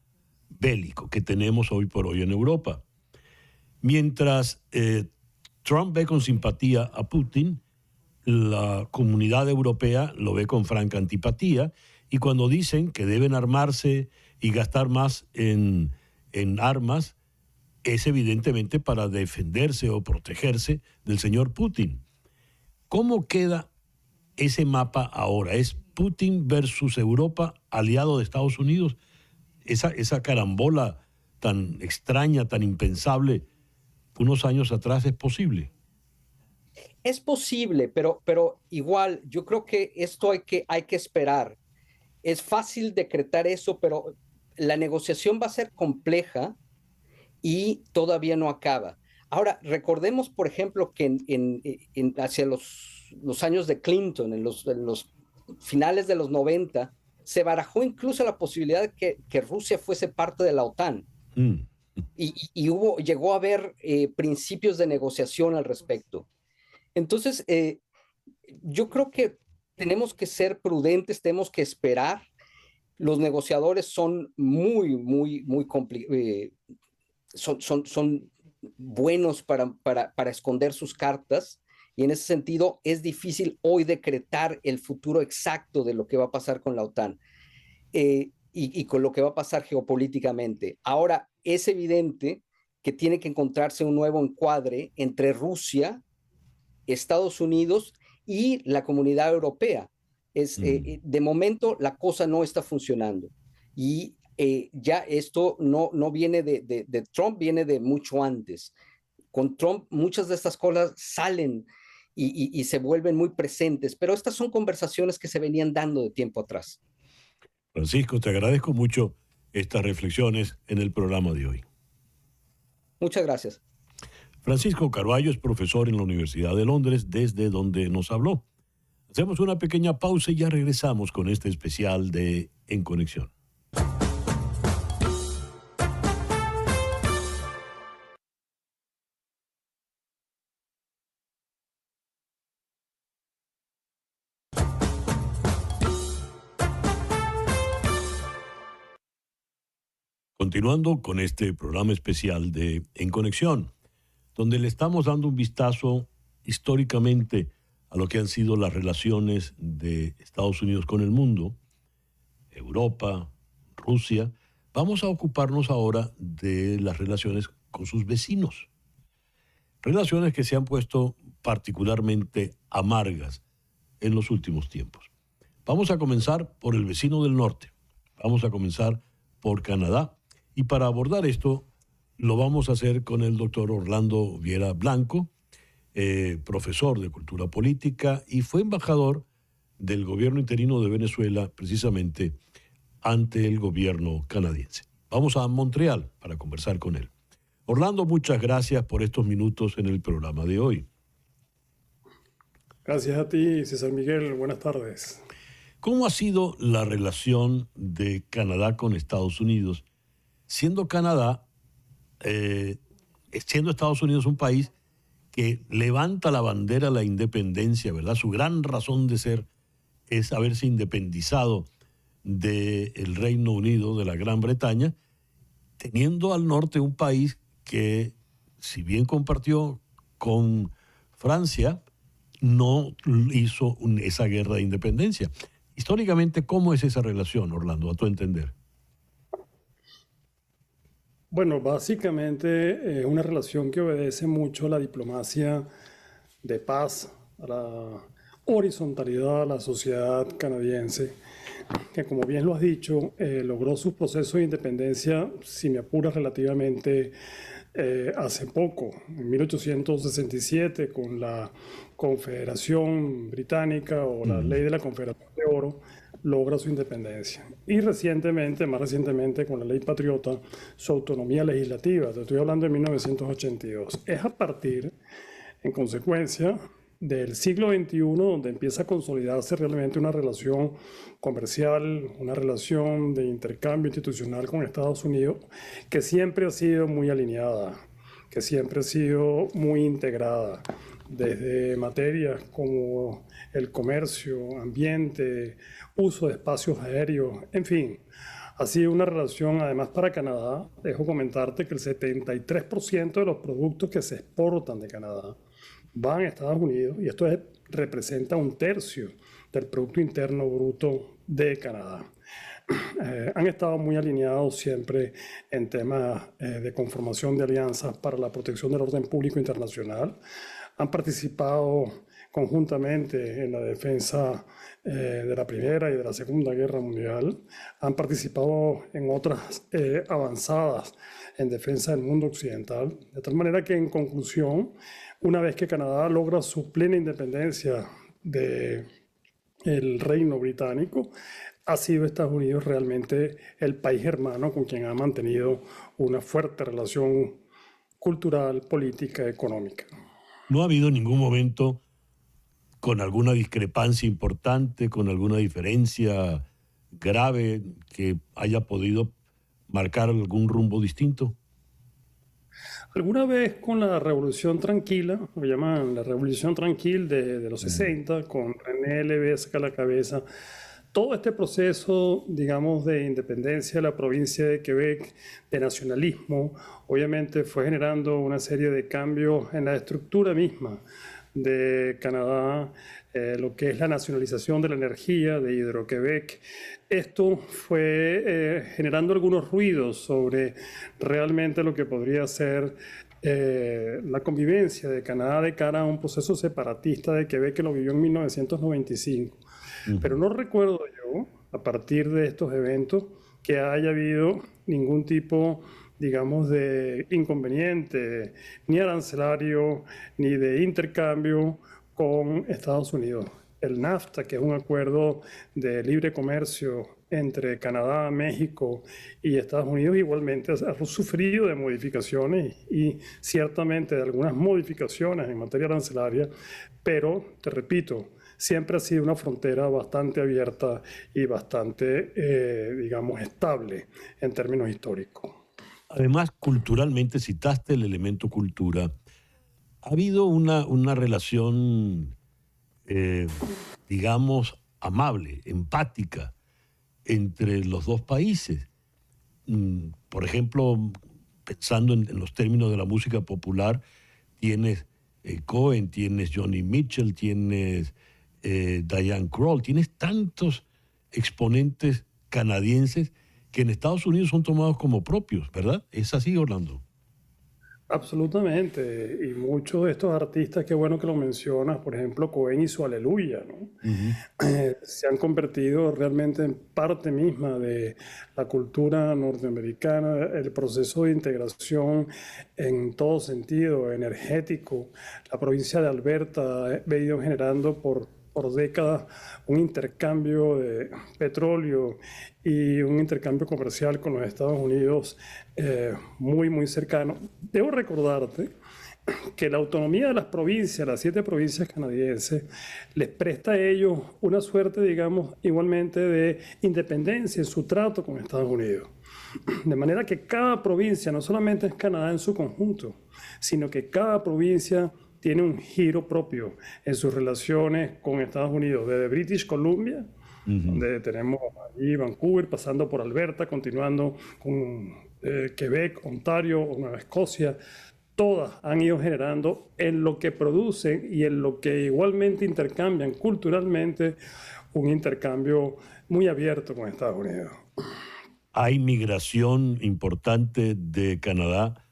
bélico que tenemos hoy por hoy en Europa? Mientras Trump ve con simpatía a Putin, la comunidad europea lo ve con franca antipatía, y cuando dicen que deben armarse y gastar más en armas, es evidentemente para defenderse o protegerse del señor Putin. ¿Cómo queda ese mapa ahora? ¿Es Putin versus Europa, aliado de Estados Unidos? Esa carambola tan extraña, tan impensable, unos años atrás, ¿es posible? Es posible, pero igual yo creo que esto hay que esperar. Es fácil decretar eso, pero la negociación va a ser compleja y todavía no acaba. Ahora, recordemos, por ejemplo, que hacia los años de Clinton, en los finales de los 90, se barajó incluso la posibilidad de que Rusia fuese parte de la OTAN. Y llegó a haber principios de negociación al respecto. Entonces, yo creo que tenemos que ser prudentes, tenemos que esperar. Los negociadores son muy son buenos para esconder sus cartas, y en ese sentido es difícil hoy decretar el futuro exacto de lo que va a pasar con la OTAN y con lo que va a pasar geopolíticamente. Ahora, es evidente que tiene que encontrarse un nuevo encuadre entre Rusia, Estados Unidos y la comunidad europea. De momento la cosa no está funcionando, y ya esto no viene de Trump, viene de mucho antes. Con Trump muchas de estas cosas salen y se vuelven muy presentes, pero estas son conversaciones que se venían dando de tiempo atrás. Francisco, te agradezco mucho estas reflexiones en el programa de hoy. Muchas gracias. Francisco Carballo es profesor en la Universidad de Londres, desde donde nos habló. Hacemos una pequeña pausa y ya regresamos con este especial de En Conexión. Continuando con este programa especial de En Conexión, donde le estamos dando un vistazo históricamente a lo que han sido las relaciones de Estados Unidos con el mundo, Europa, Rusia, vamos a ocuparnos ahora de las relaciones con sus vecinos. Relaciones que se han puesto particularmente amargas en los últimos tiempos. Vamos a comenzar por el vecino del norte. Vamos a comenzar por Canadá. Y para abordar esto, lo vamos a hacer con el doctor Orlando Viera Blanco, profesor de Cultura Política, y fue embajador del gobierno interino de Venezuela, precisamente ante el gobierno canadiense. Vamos a Montreal para conversar con él. Orlando, muchas gracias por estos minutos en el programa de hoy. Gracias a ti, César Miguel. Buenas tardes. ¿Cómo ha sido la relación de Canadá con Estados Unidos? Siendo Canadá, siendo Estados Unidos un país que levanta la bandera de la independencia, ¿verdad? Su gran razón de ser es haberse independizado del Reino Unido, de la Gran Bretaña, teniendo al norte un país que, si bien compartió con Francia, no hizo esa guerra de independencia. Históricamente, ¿cómo es esa relación, Orlando, a tu entender? Bueno, básicamente es una relación que obedece mucho a la diplomacia de paz, a la horizontalidad de la sociedad canadiense. que como bien lo has dicho, logró sus procesos de independencia, si me apuras, relativamente hace poco, en 1867, con la Confederación Británica o la Ley de la Confederación de Oro, logra su independencia. Y recientemente, más recientemente, con la Ley Patriota, su autonomía legislativa. Te estoy hablando de 1982. Es a partir, en consecuencia, del siglo XXI, donde empieza a consolidarse realmente una relación comercial, una relación de intercambio institucional con Estados Unidos, que siempre ha sido muy alineada, que siempre ha sido muy integrada, desde materias como el comercio, ambiente, uso de espacios aéreos, en fin. Ha sido una relación, además para Canadá, dejo comentarte que el 73% de los productos que se exportan de Canadá van a Estados Unidos, y esto representa 1/3 del Producto Interno Bruto de Canadá. Han estado muy alineados siempre en temas de conformación de alianzas para la protección del orden público internacional. Han participado conjuntamente en la defensa de la Primera y de la Segunda Guerra Mundial. Han participado en otras avanzadas en defensa del mundo occidental. De tal manera que, en conclusión, una vez que Canadá logra su plena independencia del Reino Británico, ha sido Estados Unidos realmente el país hermano con quien ha mantenido una fuerte relación cultural, política, económica. ¿No ha habido ningún momento con alguna discrepancia importante, con alguna diferencia grave que haya podido marcar algún rumbo distinto? Alguna vez con la Revolución Tranquila, lo llaman la Revolución Tranquila de los 60, con René Lévesque a la cabeza, todo este proceso, digamos, de independencia de la provincia de Quebec, de nacionalismo, obviamente fue generando una serie de cambios en la estructura misma de Canadá, lo que es la nacionalización de la energía de Hidro-Quebec. Esto fue generando algunos ruidos sobre realmente lo que podría ser la convivencia de Canadá de cara a un proceso separatista de Quebec que lo vivió en 1995. Pero no recuerdo yo, a partir de estos eventos, que haya habido ningún tipo, digamos, de inconveniente, ni arancelario, ni de intercambio con Estados Unidos. El NAFTA, que es un acuerdo de libre comercio entre Canadá, México y Estados Unidos, igualmente ha sufrido de modificaciones y ciertamente de algunas modificaciones en materia arancelaria, pero, te repito, siempre ha sido una frontera bastante abierta y bastante, digamos, estable en términos históricos. Además, culturalmente, citaste el elemento cultura. Ha habido una relación, digamos, amable, empática entre los dos países. Por ejemplo, pensando en los términos de la música popular, tienes Cohen, tienes Johnny Mitchell, tienes Diane Kroll, tienes tantos exponentes canadienses que en Estados Unidos son tomados como propios, ¿verdad? ¿Es así, Orlando? Absolutamente, y muchos de estos artistas, qué bueno que lo mencionas, por ejemplo, Cohen y su Aleluya, ¿no? Se han convertido realmente en parte misma de la cultura norteamericana, el proceso de integración en todo sentido, energético. La provincia de Alberta ha venido generando por décadas un intercambio de petróleo y un intercambio comercial con los Estados Unidos muy, muy cercano. Debo recordarte que la autonomía de las provincias, las 7 provincias canadienses, les presta a ellos una suerte, digamos, igualmente de independencia en su trato con Estados Unidos. De manera que cada provincia no solamente es Canadá en su conjunto, sino que cada provincia tiene un giro propio en sus relaciones con Estados Unidos, desde British Columbia, donde tenemos allí Vancouver, pasando por Alberta, continuando con Quebec, Ontario, Nueva Escocia. Todas han ido generando en lo que producen y en lo que igualmente intercambian culturalmente un intercambio muy abierto con Estados Unidos. ¿Hay migración importante de Canadá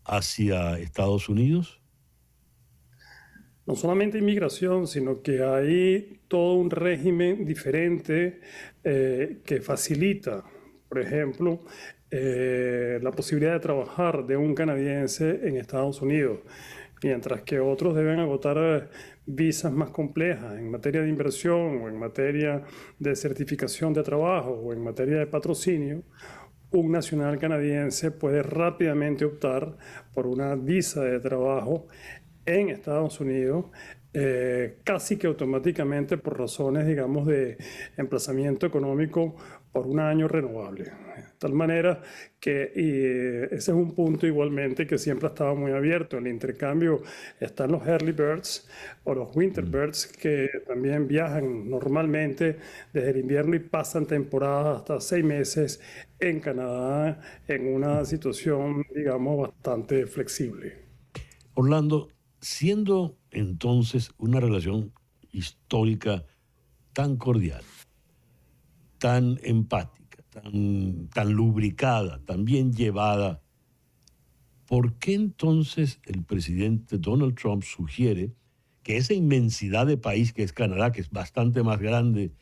hacia Estados Unidos? no solamente inmigración, sino que hay todo un régimen diferente que facilita, por ejemplo, la posibilidad de trabajar de un canadiense en Estados Unidos, mientras que otros deben agotar visas más complejas en materia de inversión o en materia de certificación de trabajo o en materia de patrocinio. Un nacional canadiense puede rápidamente optar por una visa de trabajo en Estados Unidos, casi que automáticamente por razones, digamos, de emplazamiento económico por un año renovable. De tal manera que ese es un punto igualmente que siempre ha estado muy abierto. En el intercambio están los early birds o los winter birds, que también viajan normalmente desde el invierno y pasan temporadas hasta 6 meses en Canadá en una situación, digamos, bastante flexible. Orlando, siendo entonces una relación histórica tan cordial, tan empática, tan lubricada, tan bien llevada, ¿por qué entonces el presidente Donald Trump sugiere que esa inmensidad de país que es Canadá, que es bastante más grande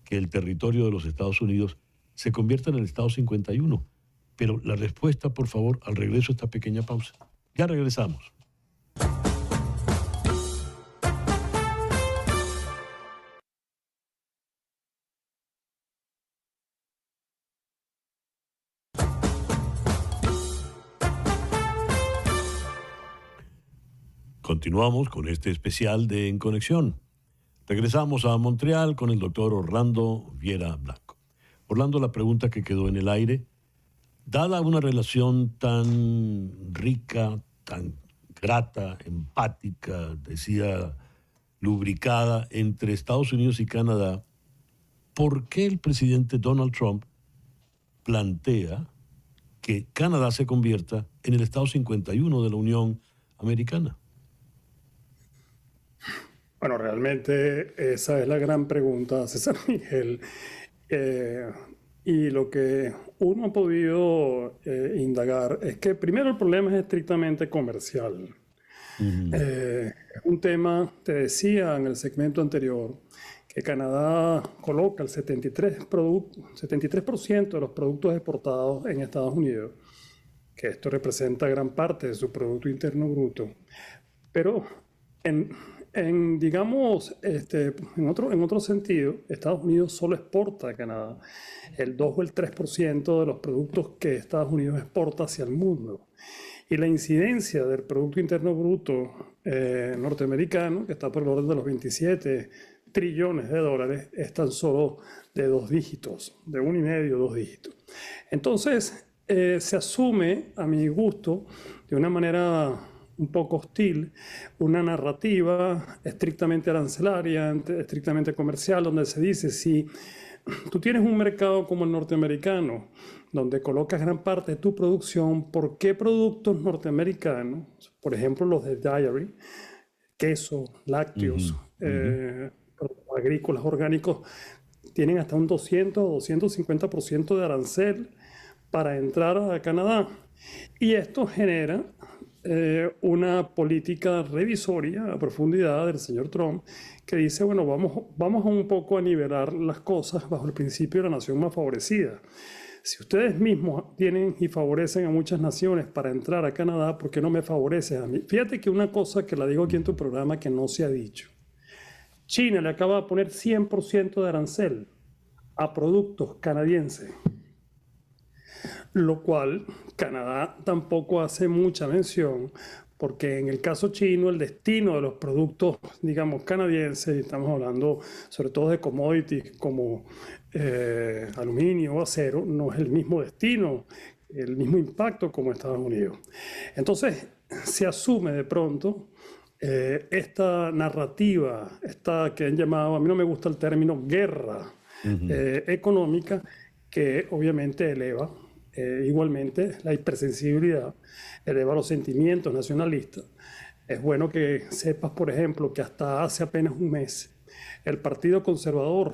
que el territorio de los Estados Unidos, se convierta en el Estado 51? Pero la respuesta, por favor, al regreso a esta pequeña pausa. Ya regresamos. Continuamos con este especial de En Conexión. Regresamos a Montreal con el doctor Orlando Viera Blanco. Orlando, la pregunta que quedó en el aire, dada una relación tan rica, tan grata, empática, decía, lubricada entre Estados Unidos y Canadá, ¿por qué el presidente Donald Trump plantea que Canadá se convierta en el Estado 51 de la Unión Americana? Bueno, realmente esa es la gran pregunta, César Miguel. Y lo que uno ha podido indagar es que primero el problema es estrictamente comercial. Es un tema, te decía en el segmento anterior, que Canadá coloca el 73% de los productos exportados en Estados Unidos, que esto representa gran parte de su Producto Interno Bruto. Pero digamos, en otro sentido, Estados Unidos solo exporta a Canadá el 2 o el 3% de los productos que Estados Unidos exporta hacia el mundo. Y la incidencia del Producto Interno Bruto norteamericano, que está por el orden de los 27 trillones de dólares, es tan solo de 2 dígitos, de 1,5, 2 dígitos. Entonces, se asume, a mi gusto, de una manera un poco hostil, una narrativa estrictamente arancelaria, estrictamente comercial, donde se dice, si tú tienes un mercado como el norteamericano, donde colocas gran parte de tu producción, ¿por qué productos norteamericanos, por ejemplo los de dairy, queso, lácteos, agrícolas, orgánicos, tienen hasta un 200 o 250% de arancel para entrar a Canadá? Y esto genera una política revisoria a profundidad del señor Trump, que dice, bueno, vamos un poco a nivelar las cosas bajo el principio de la nación más favorecida. Si ustedes mismos tienen y favorecen a muchas naciones para entrar a Canadá, ¿por qué no me favoreces a mí? Fíjate que una cosa que la digo aquí en tu programa que no se ha dicho. China le acaba de poner 100% de arancel a productos canadienses, lo cual Canadá tampoco hace mucha mención, porque en el caso chino el destino de los productos, digamos, canadienses, estamos hablando sobre todo de commodities como aluminio o acero, no es el mismo destino, el mismo impacto como Estados Unidos. Entonces se asume de pronto esta narrativa, esta que han llamado, a mí no me gusta el término guerra económica, que obviamente eleva igualmente la hipersensibilidad, eleva los sentimientos nacionalistas. Es bueno que sepas, por ejemplo, que hasta hace apenas un mes el Partido Conservador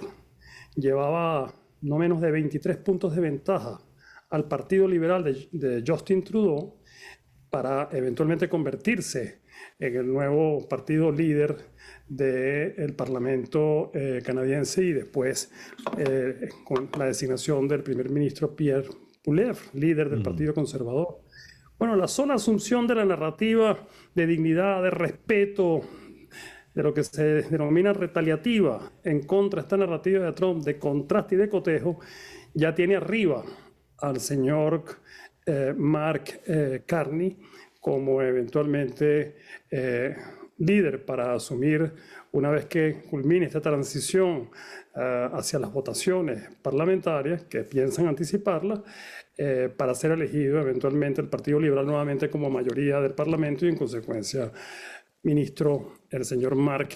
llevaba no menos de 23 puntos de ventaja al Partido Liberal de Justin Trudeau para eventualmente convertirse en el nuevo partido líder del Parlamento canadiense y después con la designación del primer ministro Pierre Poilievre, líder del Partido Conservador. Bueno, la sola asunción de la narrativa de dignidad, de respeto, de lo que se denomina retaliativa en contra de esta narrativa de Trump, de contraste y de cotejo, ya tiene arriba al señor Mark Carney como eventualmente líder para asumir, una vez que culmine esta transición hacia las votaciones parlamentarias, que piensan anticiparla, para ser elegido eventualmente el Partido Liberal nuevamente como mayoría del Parlamento y en consecuencia ministro, el señor Mark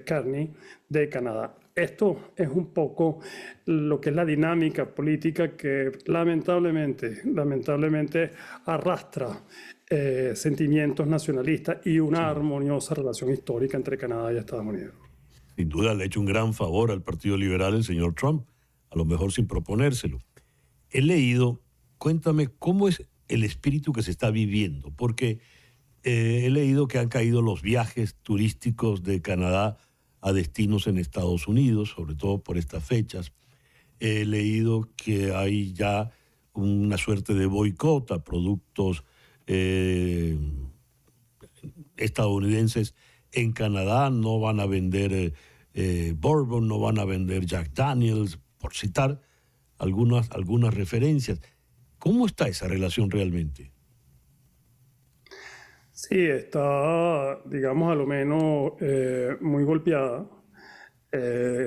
Carney de Canadá. Esto es un poco lo que es la dinámica política que lamentablemente arrastra sentimientos nacionalistas y una armoniosa relación histórica entre Canadá y Estados Unidos. Sin duda le ha hecho un gran favor al Partido Liberal el señor Trump, a lo mejor sin proponérselo. He leído, cuéntame, ¿cómo es el espíritu que se está viviendo? Porque he leído que han caído los viajes turísticos de Canadá a destinos en Estados Unidos, sobre todo por estas fechas. He leído que hay ya una suerte de boicot a productos estadounidenses en Canadá. No van a vender Bourbon, no van a vender Jack Daniels, por citar algunas referencias. ¿Cómo está esa relación realmente? Sí, está, digamos, a lo menos muy golpeada.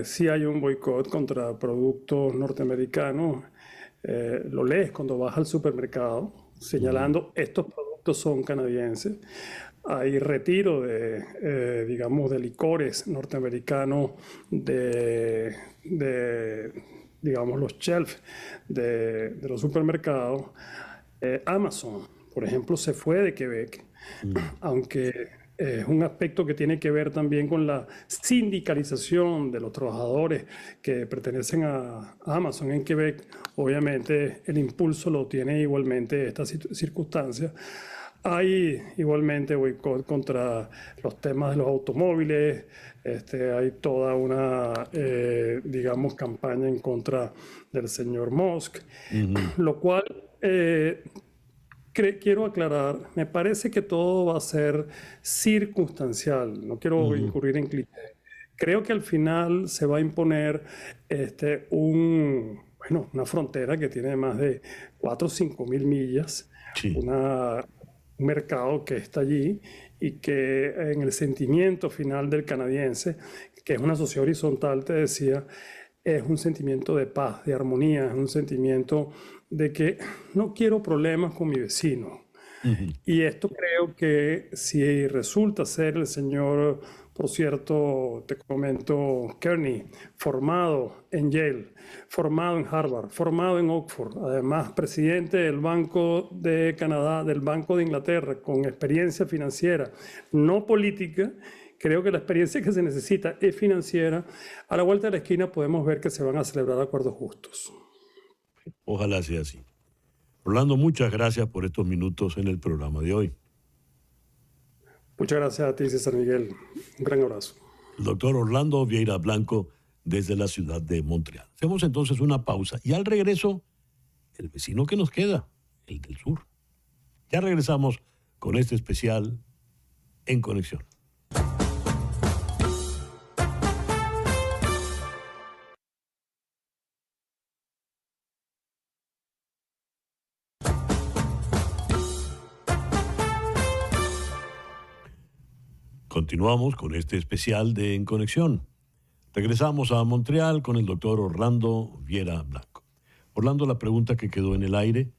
Sí hay un boicot contra productos norteamericanos. Lo lees cuando vas al supermercado, señalando estos productos son canadienses. Hay retiro de digamos, de licores norteamericanos digamos, los shelves de los supermercados. Amazon, por ejemplo, se fue de Quebec, aunque es un aspecto que tiene que ver también con la sindicalización de los trabajadores que pertenecen a Amazon en Quebec. Obviamente el impulso lo tiene igualmente esta circunstancia. Hay igualmente boicot contra los temas de los automóviles. Hay toda una, digamos, campaña en contra del señor Musk, lo cual quiero aclarar, me parece que todo va a ser circunstancial, no quiero incurrir en clichés. Creo que al final se va a imponer una frontera que tiene más de 4 o 5 mil millas, Sí. un mercado que está allí y que en el sentimiento final del canadiense, que es una sociedad horizontal, te decía, es un sentimiento de paz, de armonía, es un sentimiento de que no quiero problemas con mi vecino. Y esto creo que si resulta ser el señor, por cierto, te comento, Kearney, formado en Yale, formado en Harvard, formado en Oxford, además presidente del Banco de Canadá, del Banco de Inglaterra, con experiencia financiera, no política. Creo que la experiencia que se necesita es financiera. A la vuelta de la esquina podemos ver que se van a celebrar acuerdos justos. Ojalá sea así. Orlando, muchas gracias por estos minutos en el programa de hoy. Muchas gracias a ti, César Miguel. Un gran abrazo. El doctor Orlando Vieira Blanco desde la ciudad de Montreal. Hacemos entonces una pausa y al regreso, el vecino que nos queda, el del sur. Ya regresamos con este especial En Conexión. Continuamos con este especial de En Conexión. Regresamos a Montreal con el doctor Orlando Vieira Blanco. Orlando, la pregunta que quedó en el aire,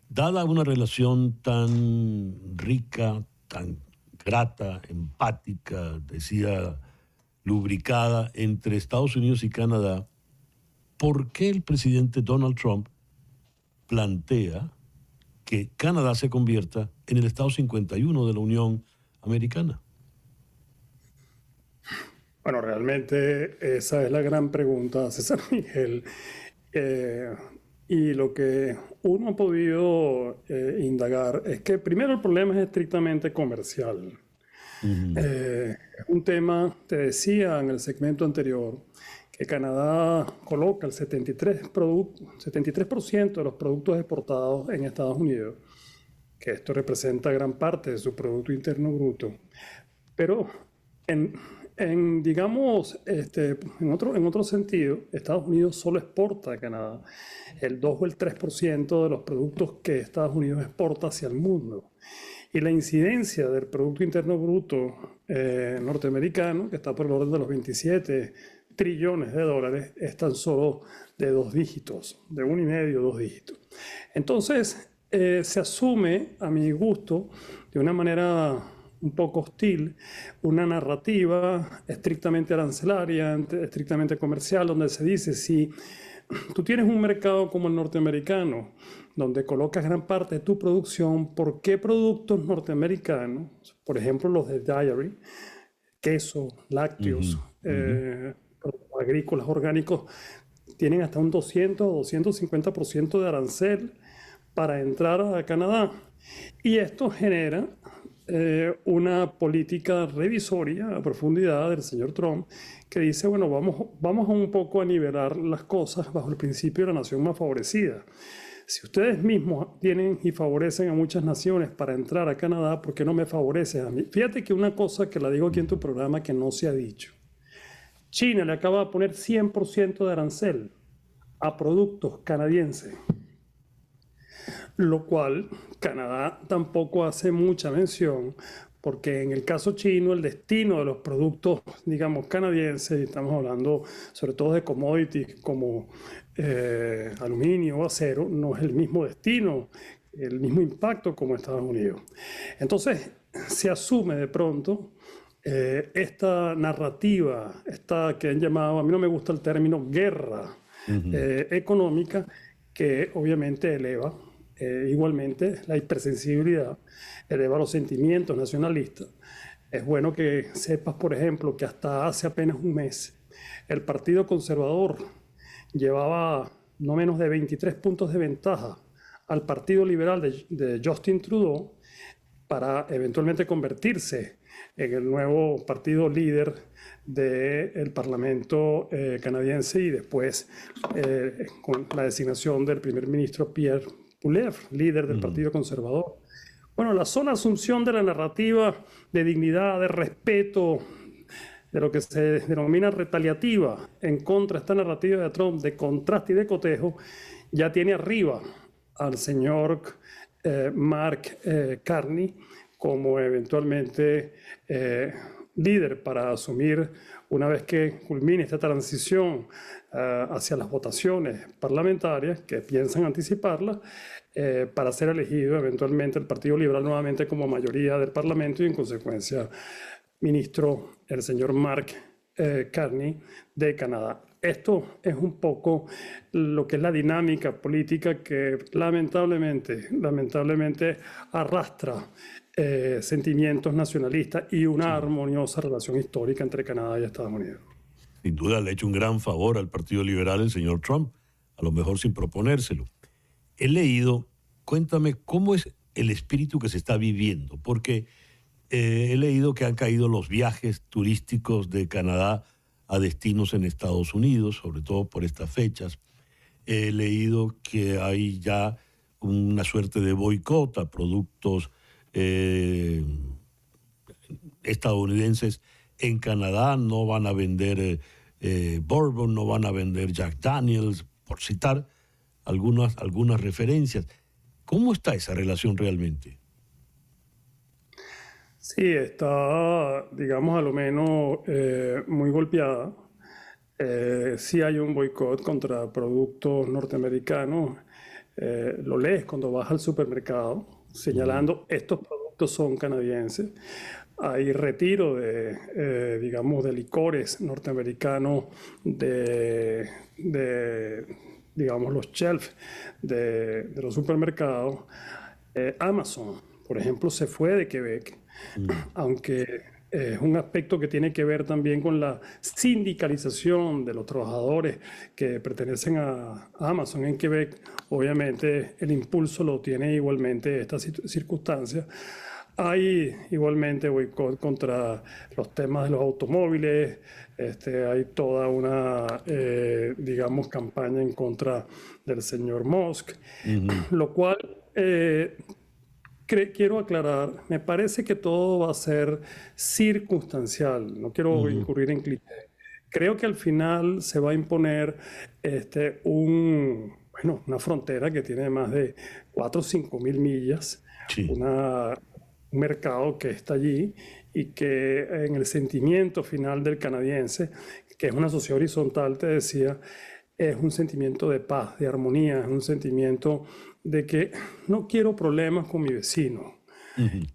dada una relación tan rica, tan grata, empática, decía, lubricada entre Estados Unidos y Canadá, ¿por qué el presidente Donald Trump plantea que Canadá se convierta en el Estado 51 de la Unión Americana? Bueno, realmente esa es la gran pregunta, César Miguel. Y lo que uno ha podido indagar es que primero el problema es estrictamente comercial. Es un tema, te decía en el segmento anterior, que Canadá coloca el 73% de los productos exportados en Estados Unidos, que esto representa gran parte de su Producto Interno Bruto. Pero digamos, en otro sentido, Estados Unidos solo exporta a Canadá el 2 o el 3% de los productos que Estados Unidos exporta hacia el mundo. Y la incidencia del Producto Interno Bruto norteamericano, que está por el orden de los 27 trillones de dólares, es tan solo de 2 dígitos, de 1,5, 2 dígitos. Entonces, se asume, a mi gusto, de una manera un poco hostil, una narrativa estrictamente arancelaria, estrictamente comercial, donde se dice, si tú tienes un mercado como el norteamericano, donde colocas gran parte de tu producción, ¿por qué productos norteamericanos, por ejemplo los de dairy, queso, lácteos, agrícolas, orgánicos, tienen hasta un 200 o 250% de arancel para entrar a Canadá? Y esto genera una política revisoria a profundidad del señor Trump, que dice, bueno, vamos un poco a nivelar las cosas bajo el principio de la nación más favorecida. Si ustedes mismos tienen y favorecen a muchas naciones para entrar a Canadá, ¿por qué no me favorecen a mí? Fíjate que una cosa que la digo aquí en tu programa que no se ha dicho. China le acaba de poner 100% de arancel a productos canadienses, lo cual Canadá tampoco hace mucha mención, porque en el caso chino el destino de los productos, digamos, canadienses, estamos hablando sobre todo de commodities como aluminio o acero, no es el mismo destino, el mismo impacto como Estados Unidos. Entonces se asume de pronto esta narrativa, esta que han llamado, a mí no me gusta el término guerra económica, que obviamente eleva igualmente la hipersensibilidad, eleva los sentimientos nacionalistas. Es bueno que sepas, por ejemplo, que hasta hace apenas un mes el Partido Conservador llevaba no menos de 23 puntos de ventaja al Partido Liberal de Justin Trudeau para eventualmente convertirse en el nuevo partido líder del Parlamento canadiense, y después con la designación del primer ministro Pierre Poilievre, líder del Partido Conservador. Bueno, la sola asunción de la narrativa de dignidad, de respeto, de lo que se denomina retaliativa en contra de esta narrativa de Trump, de contraste y de cotejo, ya tiene arriba al señor Mark Carney como eventualmente líder para asumir, una vez que culmine esta transición hacia las votaciones parlamentarias, que piensan anticiparlas, para ser elegido eventualmente el Partido Liberal nuevamente como mayoría del Parlamento, y en consecuencia ministro el señor Mark Carney de Canadá. Esto es un poco lo que es la dinámica política que lamentablemente arrastra sentimientos nacionalistas y una armoniosa relación histórica entre Canadá y Estados Unidos. Sin duda le ha hecho un gran favor al Partido Liberal el señor Trump, a lo mejor sin proponérselo. He leído, cuéntame cómo es el espíritu que se está viviendo, porque he leído que han caído los viajes turísticos de Canadá a destinos en Estados Unidos, sobre todo por estas fechas. He leído que hay ya una suerte de boicot a productos estadounidenses en Canadá. No van a vender Bourbon, no van a vender Jack Daniels, por citar algunas referencias. ¿Cómo está esa relación realmente? Sí, está, digamos, a lo menos muy golpeada. Sí hay un boicot contra productos norteamericanos. Lo lees cuando vas al supermercado, señalando estos productos son canadienses. Hay retiro digamos, de licores norteamericanos digamos, los shelves de los supermercados. Amazon, por ejemplo, se fue de Quebec, aunque es un aspecto que tiene que ver también con la sindicalización de los trabajadores que pertenecen a Amazon en Quebec. Obviamente el impulso lo tiene igualmente esta circunstancia. Hay igualmente boicot contra los temas de los automóviles, hay toda una, digamos, campaña en contra del señor Musk, lo cual quiero aclarar, me parece que todo va a ser circunstancial, no quiero incurrir en clichés. Creo que al final se va a imponer una frontera que tiene más de 4 o 5 mil millas, Sí. un mercado que está allí y que en el sentimiento final del canadiense, que es una sociedad horizontal, te decía, es un sentimiento de paz, de armonía, es un sentimiento de que no quiero problemas con mi vecino.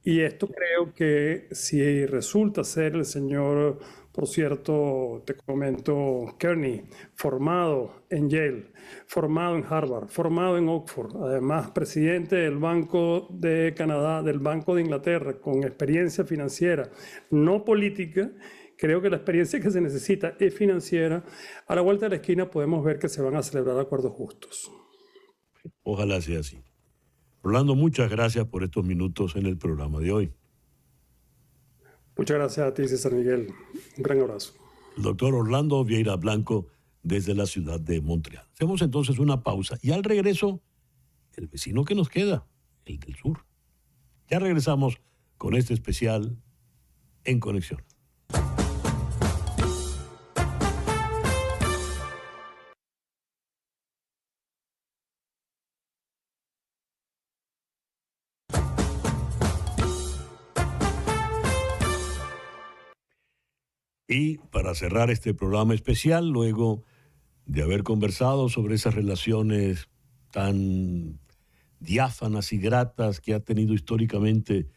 Y esto creo que si resulta ser el señor, por cierto, te comento, Kearney, formado en Yale, formado en Harvard, formado en Oxford, además presidente del Banco de Canadá, del Banco de Inglaterra, con experiencia financiera, no política, creo que la experiencia que se necesita es financiera. A la vuelta de la esquina podemos ver que se van a celebrar acuerdos justos. Ojalá sea así. Rolando, muchas gracias por estos minutos en el programa de hoy. Muchas gracias a ti, César Miguel. Un gran abrazo. El doctor Orlando Vieira Blanco desde la ciudad de Montreal. Hacemos entonces una pausa y al regreso, el vecino que nos queda, el del sur. Ya regresamos con este especial En Conexión. Y para cerrar este programa especial, luego de haber conversado sobre esas relaciones tan diáfanas y gratas que ha tenido históricamente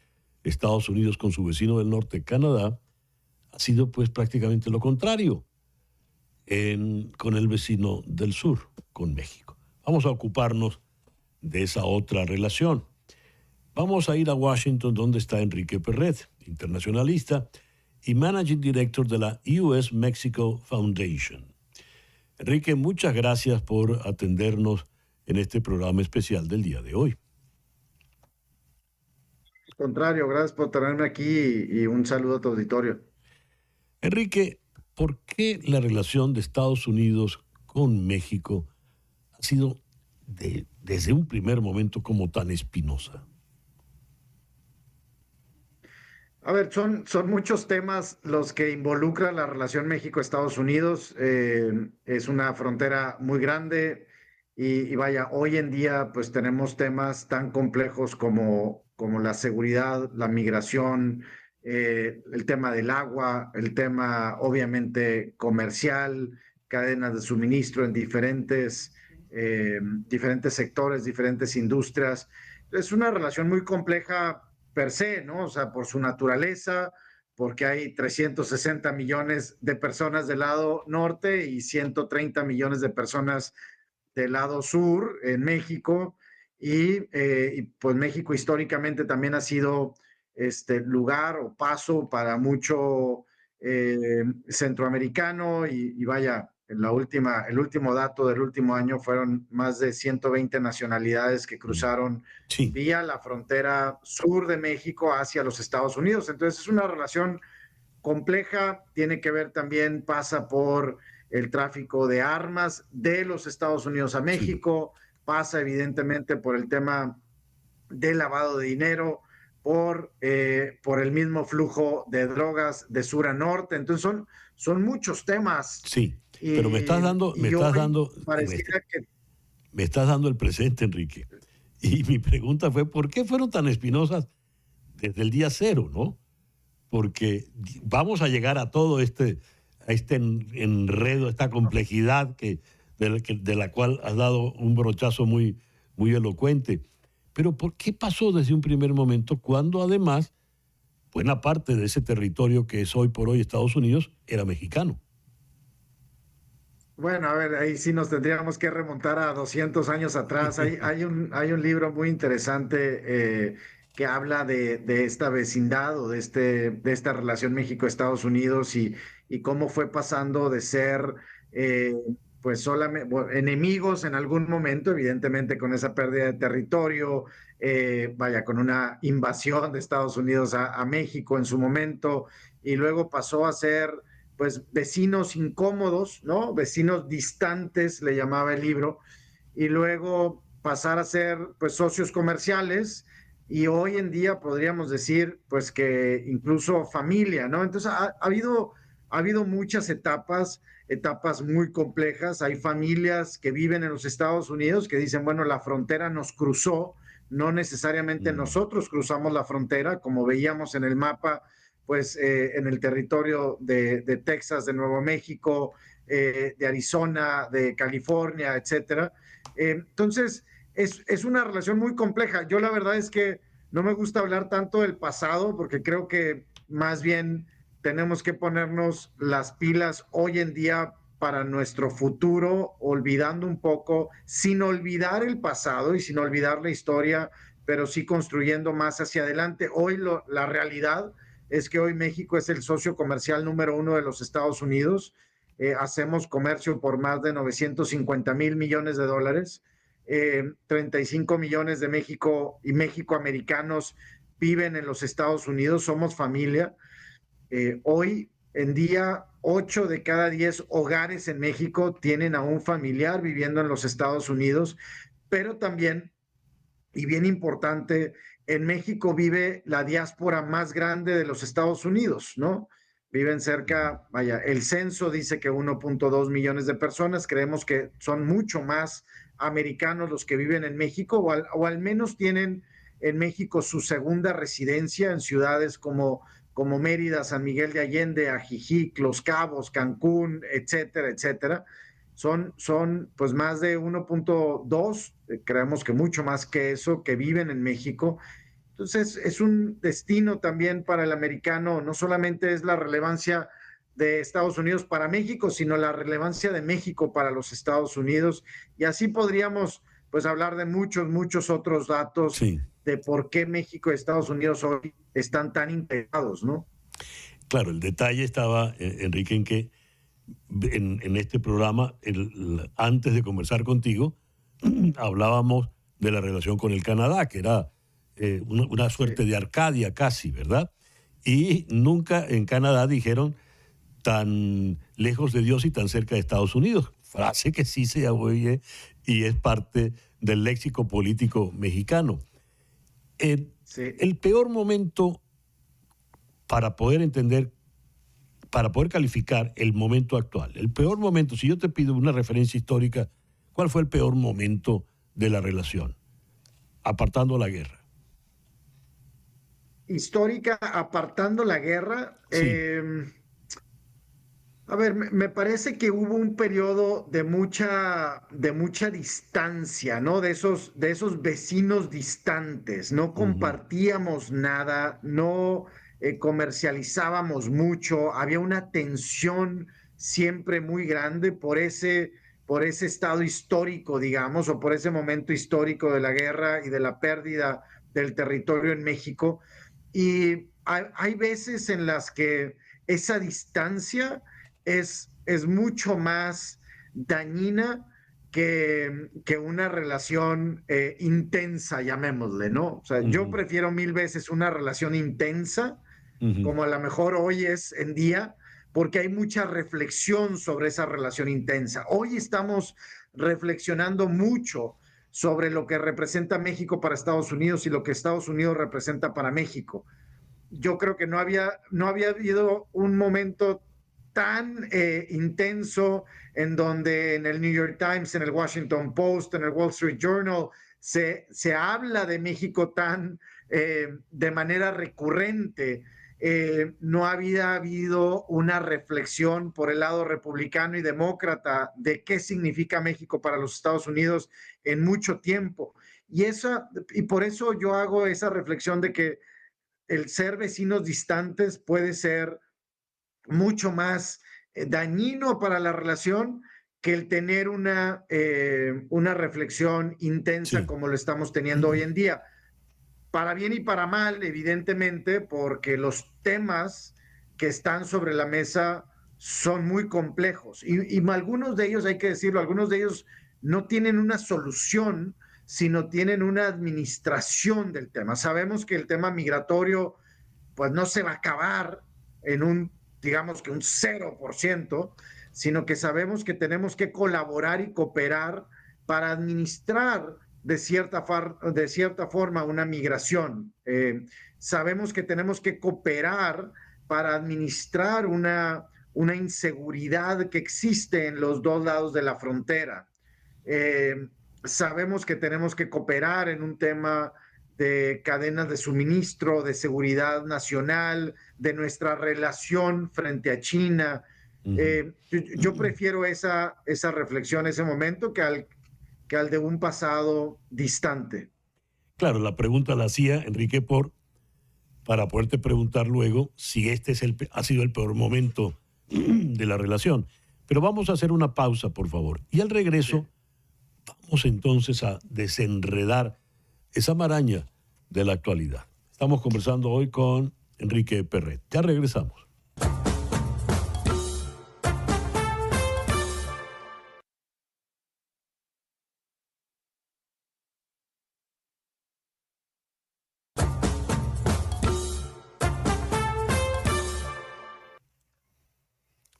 Estados Unidos con su vecino del norte, Canadá, ha sido pues prácticamente lo contrario con el vecino del sur, con México. Vamos a ocuparnos de esa otra relación. Vamos a ir a Washington, donde está Enrique Perret, internacionalista y Managing Director de la US Mexico Foundation. Enrique, muchas gracias por atendernos en este programa especial del día de hoy. Al contrario, gracias por tenerme aquí y un saludo a tu auditorio. Enrique, ¿por qué la relación de Estados Unidos con México ha sido desde un primer momento como tan espinosa? A ver, son muchos temas los que involucran la relación México-Estados Unidos. Es una frontera muy grande y vaya, hoy en día pues tenemos temas tan complejos como la seguridad, la migración, el tema del agua, el tema obviamente comercial, cadenas de suministro en diferentes sectores, diferentes industrias. Es una relación muy compleja per se, ¿no? O sea, por su naturaleza, porque hay 360 millones de personas del lado norte y 130 millones de personas del lado sur en México, y pues México históricamente también ha sido lugar o paso para mucho centroamericano y vaya, el último dato del último año fueron más de 120 nacionalidades que cruzaron vía la frontera sur de México hacia los Estados Unidos. Entonces es una relación compleja, tiene que ver también, pasa por el tráfico de armas de los Estados Unidos a México, pasa evidentemente por el tema del lavado de dinero, por el mismo flujo de drogas de sur a norte. Entonces son muchos temas. Sí, pero me estás dando el presente, Enrique. Y mi pregunta fue, ¿por qué fueron tan espinosas desde el día cero, no? Porque vamos a llegar a todo este enredo, esta complejidad de la cual has dado un brochazo muy, muy elocuente. Pero ¿por qué pasó desde un primer momento cuando además buena parte de ese territorio que es hoy por hoy Estados Unidos era mexicano? Bueno, a ver, ahí sí nos tendríamos que remontar a 200 años atrás. Hay un libro muy interesante que habla de esta vecindad o de esta relación México-Estados Unidos y cómo fue pasando de ser pues solamente enemigos en algún momento, evidentemente con esa pérdida de territorio, con una invasión de Estados Unidos a México en su momento, y luego pasó a ser pues vecinos incómodos, ¿no? Vecinos distantes, le llamaba el libro, y luego pasar a ser pues socios comerciales, y hoy en día podríamos decir pues que incluso familia, ¿no? Entonces ha habido muchas etapas muy complejas. Hay familias que viven en los Estados Unidos que dicen, bueno, la frontera nos cruzó, no necesariamente nosotros cruzamos la frontera, como veíamos en el mapa, pues en el territorio de Texas, de Nuevo México, de Arizona, de California, etcétera. Entonces, es una relación muy compleja. Yo la verdad es que no me gusta hablar tanto del pasado, porque creo que más bien tenemos que ponernos las pilas hoy en día para nuestro futuro, olvidando un poco, sin olvidar el pasado y sin olvidar la historia, pero sí construyendo más hacia adelante. Hoy la realidad es que hoy México es el socio comercial número 1 de los Estados Unidos. Hacemos comercio por más de 950 mil millones de dólares. 35 millones de México y México-americanos viven en los Estados Unidos, somos familia. Hoy en día, 8 de cada 10 hogares en México tienen a un familiar viviendo en los Estados Unidos, pero también, y bien importante, en México vive la diáspora más grande de los Estados Unidos, ¿no? Viven cerca, el censo dice que 1.2 millones de personas, creemos que son mucho más americanos los que viven en México, o al menos tienen en México su segunda residencia en ciudades como Mérida, San Miguel de Allende, Ajijic, Los Cabos, Cancún, etcétera, etcétera. Son pues más de 1.2, creemos que mucho más que eso, que viven en México. Entonces es un destino también para el americano, no solamente es la relevancia de Estados Unidos para México, sino la relevancia de México para los Estados Unidos. Y así podríamos pues hablar de muchos otros datos, sí, de por qué México y Estados Unidos hoy están tan integrados, ¿no? Claro, el detalle estaba, Enrique, en que en este programa, antes de conversar contigo, hablábamos de la relación con el Canadá, que era una suerte de Arcadia casi, ¿verdad? Y nunca en Canadá dijeron tan lejos de Dios y tan cerca de Estados Unidos, frase que sí se oye y es parte del léxico político mexicano. Sí. El peor momento para poder entender, para poder calificar el momento actual, el peor momento, si yo te pido una referencia histórica, ¿cuál fue el peor momento de la relación? Apartando la guerra. Histórica, apartando la guerra. Sí. A ver, me parece que hubo un periodo de mucha distancia, ¿no? De esos vecinos distantes. No compartíamos nada, no comercializábamos mucho. Había una tensión siempre muy grande por ese estado histórico, digamos, o por ese momento histórico de la guerra y de la pérdida del territorio en México. Y hay veces en las que esa distancia es mucho más dañina que una relación intensa, llamémosle, ¿no? O sea, yo prefiero 1000 veces una relación intensa, como a lo mejor hoy es en día, porque hay mucha reflexión sobre esa relación intensa. Hoy estamos reflexionando mucho sobre lo que representa México para Estados Unidos y lo que Estados Unidos representa para México. Yo creo que no había habido un momento tan intenso en donde en el New York Times, en el Washington Post, en el Wall Street Journal, se habla de México tan de manera recurrente. No había habido una reflexión por el lado republicano y demócrata de qué significa México para los Estados Unidos en mucho tiempo. Y por eso yo hago esa reflexión de que el ser vecinos distantes puede ser mucho más dañino para la relación que el tener una reflexión intensa, sí, como lo estamos teniendo hoy en día. Para bien y para mal, evidentemente, porque los temas que están sobre la mesa son muy complejos y algunos de ellos, hay que decirlo, algunos de ellos no tienen una solución, sino tienen una administración del tema. Sabemos que el tema migratorio pues no se va a acabar en un, digamos que un 0%, sino que sabemos que tenemos que colaborar y cooperar para administrar de cierta forma una migración. Sabemos que tenemos que cooperar para administrar una inseguridad que existe en los dos lados de la frontera. Sabemos que tenemos que cooperar en un tema de cadenas de suministro, de seguridad nacional, de nuestra relación frente a China. Yo prefiero esa reflexión, ese momento, que al de un pasado distante. Claro, la pregunta la hacía Enrique para poderte preguntar luego si este ha sido el peor momento de la relación. Pero vamos a hacer una pausa, por favor. Y al regreso, vamos entonces a desenredar esa maraña de la actualidad. Estamos conversando hoy con Enrique Perret. Ya regresamos.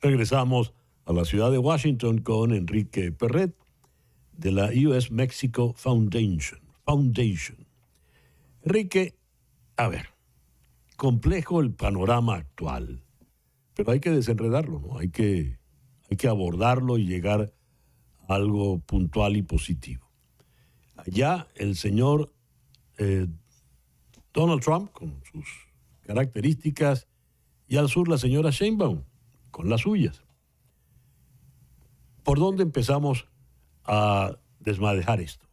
Regresamos a la ciudad de Washington con Enrique Perret de la US Mexico Foundation. Enrique, a ver, complejo el panorama actual, pero hay que desenredarlo, ¿no? Hay que abordarlo y llegar a algo puntual y positivo. Allá el señor Donald Trump con sus características y al sur la señora Sheinbaum con las suyas. ¿Por dónde empezamos a desmadejar esto?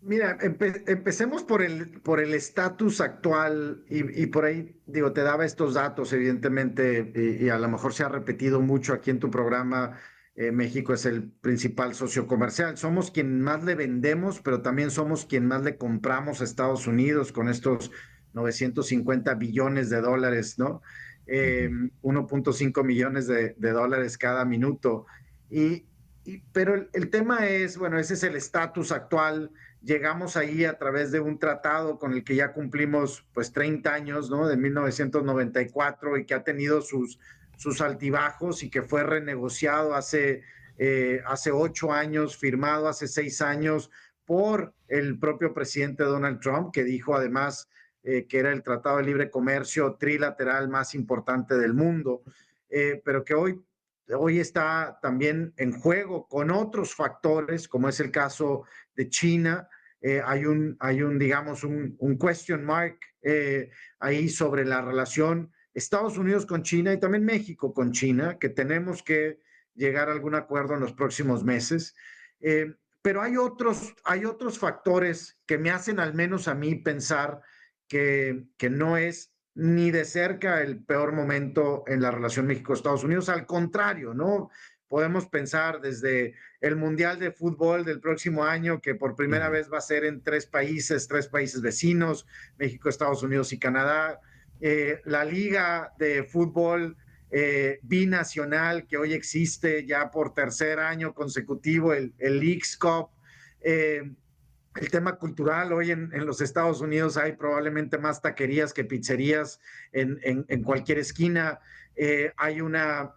Mira, empecemos por el estatus actual y por ahí, digo, te daba estos datos, evidentemente, y a lo mejor se ha repetido mucho aquí en tu programa. México es el principal socio comercial. Somos quien más le vendemos, pero también somos quien más le compramos a Estados Unidos con estos 950 billones de dólares, ¿no? 1.5 millones de dólares cada minuto. Pero el tema es, bueno, ese es el estatus actual. Llegamos ahí a través de un tratado con el que ya cumplimos pues 30 años, ¿no? De 1994, y que ha tenido sus altibajos y que fue renegociado hace 8 años, firmado hace 6 años por el propio presidente Donald Trump, que dijo además que era el tratado de libre comercio trilateral más importante del mundo, pero que hoy está también en juego con otros factores, como es el caso de China. Hay un digamos, un question mark ahí sobre la relación Estados Unidos con China y también México con China, que tenemos que llegar a algún acuerdo en los próximos meses. Pero hay otros factores que me hacen, al menos a mí, pensar que no es ni de cerca el peor momento en la relación México-Estados Unidos. Al contrario, ¿no? Podemos pensar desde el Mundial de Fútbol del próximo año, que por primera vez va a ser en 3 países vecinos, México, Estados Unidos y Canadá. La Liga de Fútbol binacional que hoy existe ya por tercer año consecutivo, el Leagues Cup. El tema cultural, hoy en los Estados Unidos hay probablemente más taquerías que pizzerías en cualquier esquina. Hay una,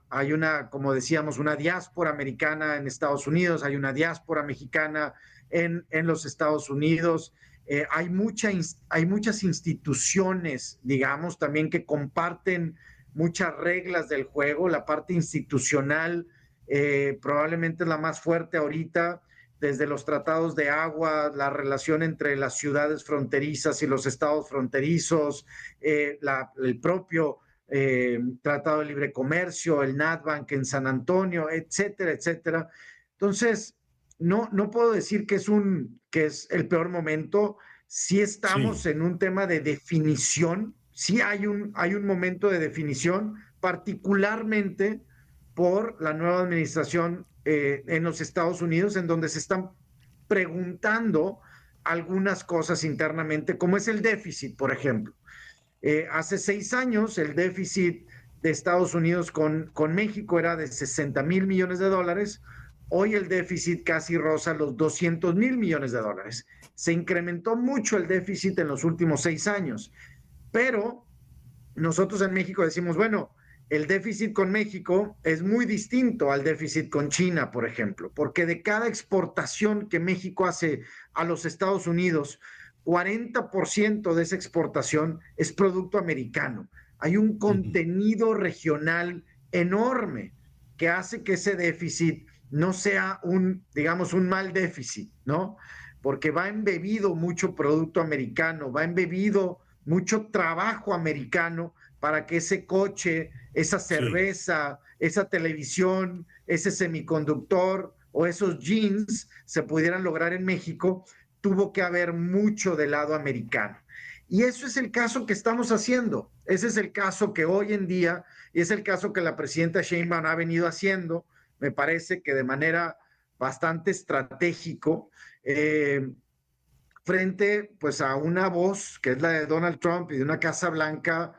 como decíamos, una diáspora americana en Estados Unidos, hay una diáspora mexicana en los Estados Unidos. Hay muchas instituciones, digamos, también que comparten muchas reglas del juego. La parte institucional probablemente es la más fuerte ahorita, desde los tratados de agua, la relación entre las ciudades fronterizas y los estados fronterizos, el propio Tratado de Libre Comercio, el NATBANC en San Antonio, etcétera, etcétera. Entonces, no puedo decir que es el peor momento. Sí estamos en un tema de definición, sí hay un momento de definición, particularmente por la nueva administración en los Estados Unidos, en donde se están preguntando algunas cosas internamente, como es el déficit, por ejemplo. Hace 6 años el déficit de Estados Unidos con México era de 60,000 millones de dólares. Hoy el déficit casi roza los 200,000 millones de dólares. Se incrementó mucho el déficit en los últimos 6 años, pero nosotros en México decimos, bueno, el déficit con México es muy distinto al déficit con China, por ejemplo, porque de cada exportación que México hace a los Estados Unidos, 40% de esa exportación es producto americano. Hay un contenido regional enorme que hace que ese déficit no sea digamos, un mal déficit, ¿no? Porque va embebido mucho producto americano, va embebido mucho trabajo americano para que ese coche, esa cerveza, esa televisión, ese semiconductor o esos jeans se pudieran lograr en México. Tuvo que haber mucho del lado americano. Y eso es el caso que estamos haciendo. Ese es el caso que hoy en día, y es el caso que la presidenta Sheinbaum ha venido haciendo, me parece que de manera bastante estratégico, frente pues a una voz que es la de Donald Trump y de una Casa Blanca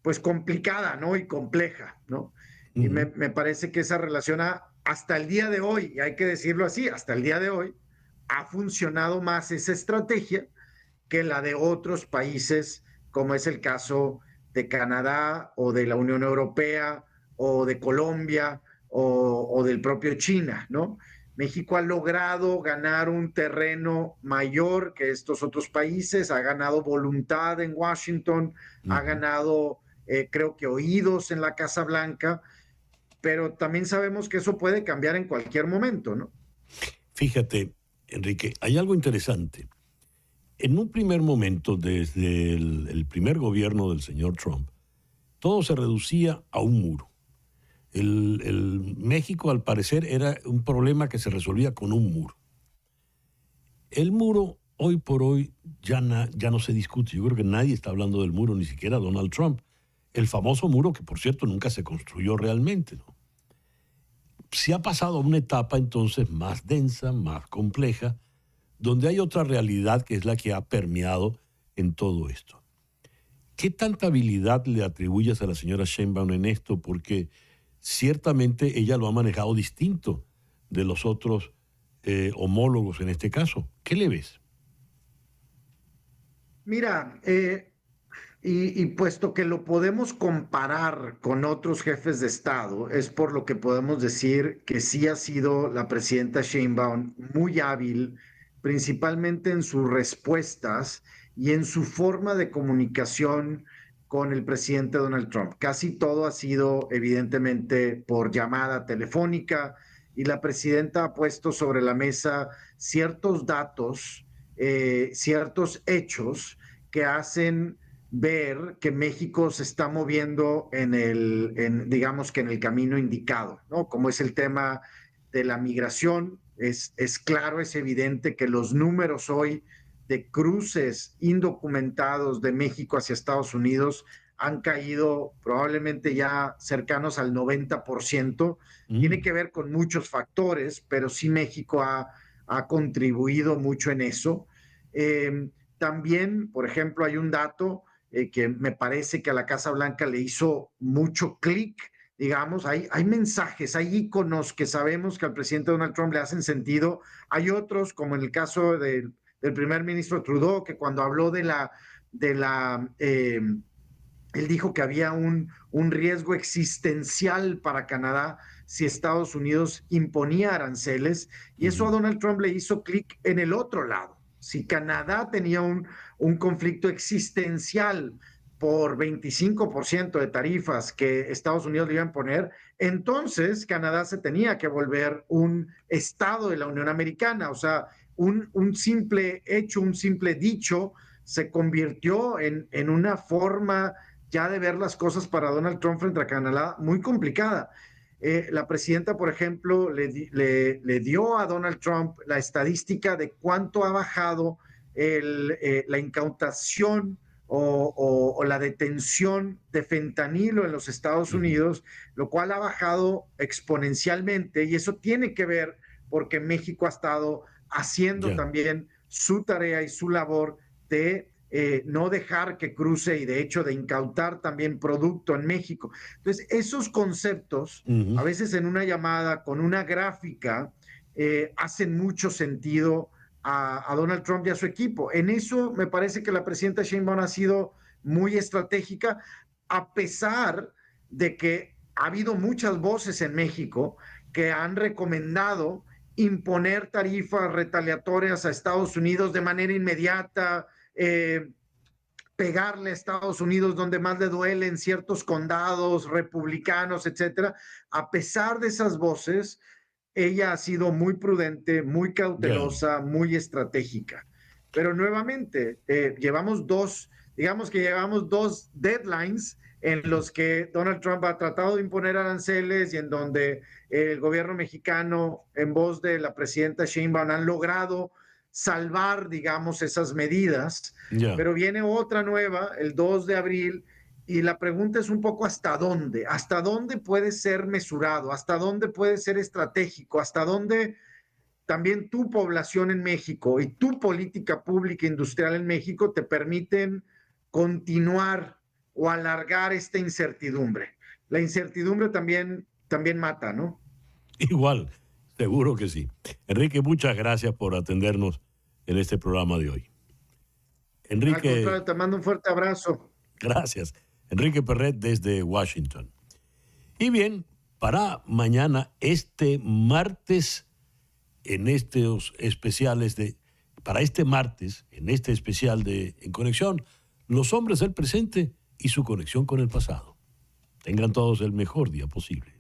pues complicada, ¿no? Y compleja, ¿no? Y me parece que esa relación hasta el día de hoy, y hay que decirlo así, hasta el día de hoy, ha funcionado más esa estrategia que la de otros países, como es el caso de Canadá o de la Unión Europea o de Colombia o del propio China, ¿no? México ha logrado ganar un terreno mayor que estos otros países, ha ganado voluntad en Washington, ha ganado, creo que oídos en la Casa Blanca, pero también sabemos que eso puede cambiar en cualquier momento, ¿no? Fíjate, Enrique, hay algo interesante. En un primer momento, desde el primer gobierno del señor Trump, todo se reducía a un muro. El México, al parecer, era un problema que se resolvía con un muro. El muro, hoy por hoy, ya no se discute. Yo creo que nadie está hablando del muro, ni siquiera Donald Trump. El famoso muro que, por cierto, nunca se construyó realmente, ¿no? Se ha pasado a una etapa, entonces, más densa, más compleja, donde hay otra realidad que es la que ha permeado en todo esto. ¿Qué tanta habilidad le atribuyes a la señora Sheinbaum en esto? Porque ciertamente ella lo ha manejado distinto de los otros homólogos en este caso. ¿Qué le ves? Mira, y puesto que lo podemos comparar con otros jefes de Estado, es por lo que podemos decir que sí ha sido la presidenta Sheinbaum muy hábil, principalmente en sus respuestas y en su forma de comunicación con el presidente Donald Trump. Casi todo ha sido evidentemente por llamada telefónica y la presidenta ha puesto sobre la mesa ciertos datos, ciertos hechos que hacen ver que México se está moviendo digamos que en el camino indicado, ¿no? Como es el tema de la migración, es claro, es evidente que los números hoy de cruces indocumentados de México hacia Estados Unidos han caído probablemente ya cercanos al 90%. Tiene que ver con muchos factores, pero sí México ha contribuido mucho en eso. También, por ejemplo, hay un dato que me parece que a la Casa Blanca le hizo mucho clic, digamos, hay mensajes, hay íconos que sabemos que al presidente Donald Trump le hacen sentido. Hay otros, como en el caso del primer ministro Trudeau, que cuando habló él dijo que había un riesgo existencial para Canadá si Estados Unidos imponía aranceles, y eso a Donald Trump le hizo clic en el otro lado. Si Canadá tenía un conflicto existencial por 25% de tarifas que Estados Unidos le iban a poner, entonces Canadá se tenía que volver un estado de la Unión Americana. O sea, un simple hecho, un simple dicho se convirtió en una forma ya de ver las cosas para Donald Trump frente a Canadá muy complicada. La presidenta, por ejemplo, le dio a Donald Trump la estadística de cuánto ha bajado la incautación o la detención de fentanilo en los Estados Unidos, lo cual ha bajado exponencialmente, y eso tiene que ver porque México ha estado haciendo también su tarea y su labor de no dejar que cruce y de hecho de incautar también producto en México. Entonces, esos conceptos, a veces en una llamada con una gráfica, hacen mucho sentido a Donald Trump y a su equipo. En eso me parece que la presidenta Sheinbaum ha sido muy estratégica, a pesar de que ha habido muchas voces en México que han recomendado imponer tarifas retaliatorias a Estados Unidos de manera inmediata, pegarle a Estados Unidos donde más le duele en ciertos condados republicanos, etcétera. A pesar de esas voces, ella ha sido muy prudente, muy cautelosa, muy estratégica. Pero nuevamente, llevamos dos deadlines en los que Donald Trump ha tratado de imponer aranceles y en donde el gobierno mexicano, en voz de la presidenta Sheinbaum, han logrado salvar, digamos, esas medidas. Pero viene otra nueva, el 2 de abril, y la pregunta es un poco ¿hasta dónde puede ser mesurado? ¿Hasta dónde puede ser estratégico? ¿Hasta dónde también tu población en México y tu política pública industrial en México te permiten continuar o alargar esta incertidumbre? La incertidumbre también mata, ¿no? Igual, seguro que sí. Enrique, muchas gracias por atendernos en este programa de hoy. Enrique, al contrario, te mando un fuerte abrazo. Gracias. Enrique Perret desde Washington. Y bien, para mañana, este martes, en estos especiales para este martes, en este especial de En Conexión, los hombres del presente y su conexión con el pasado. Tengan todos el mejor día posible.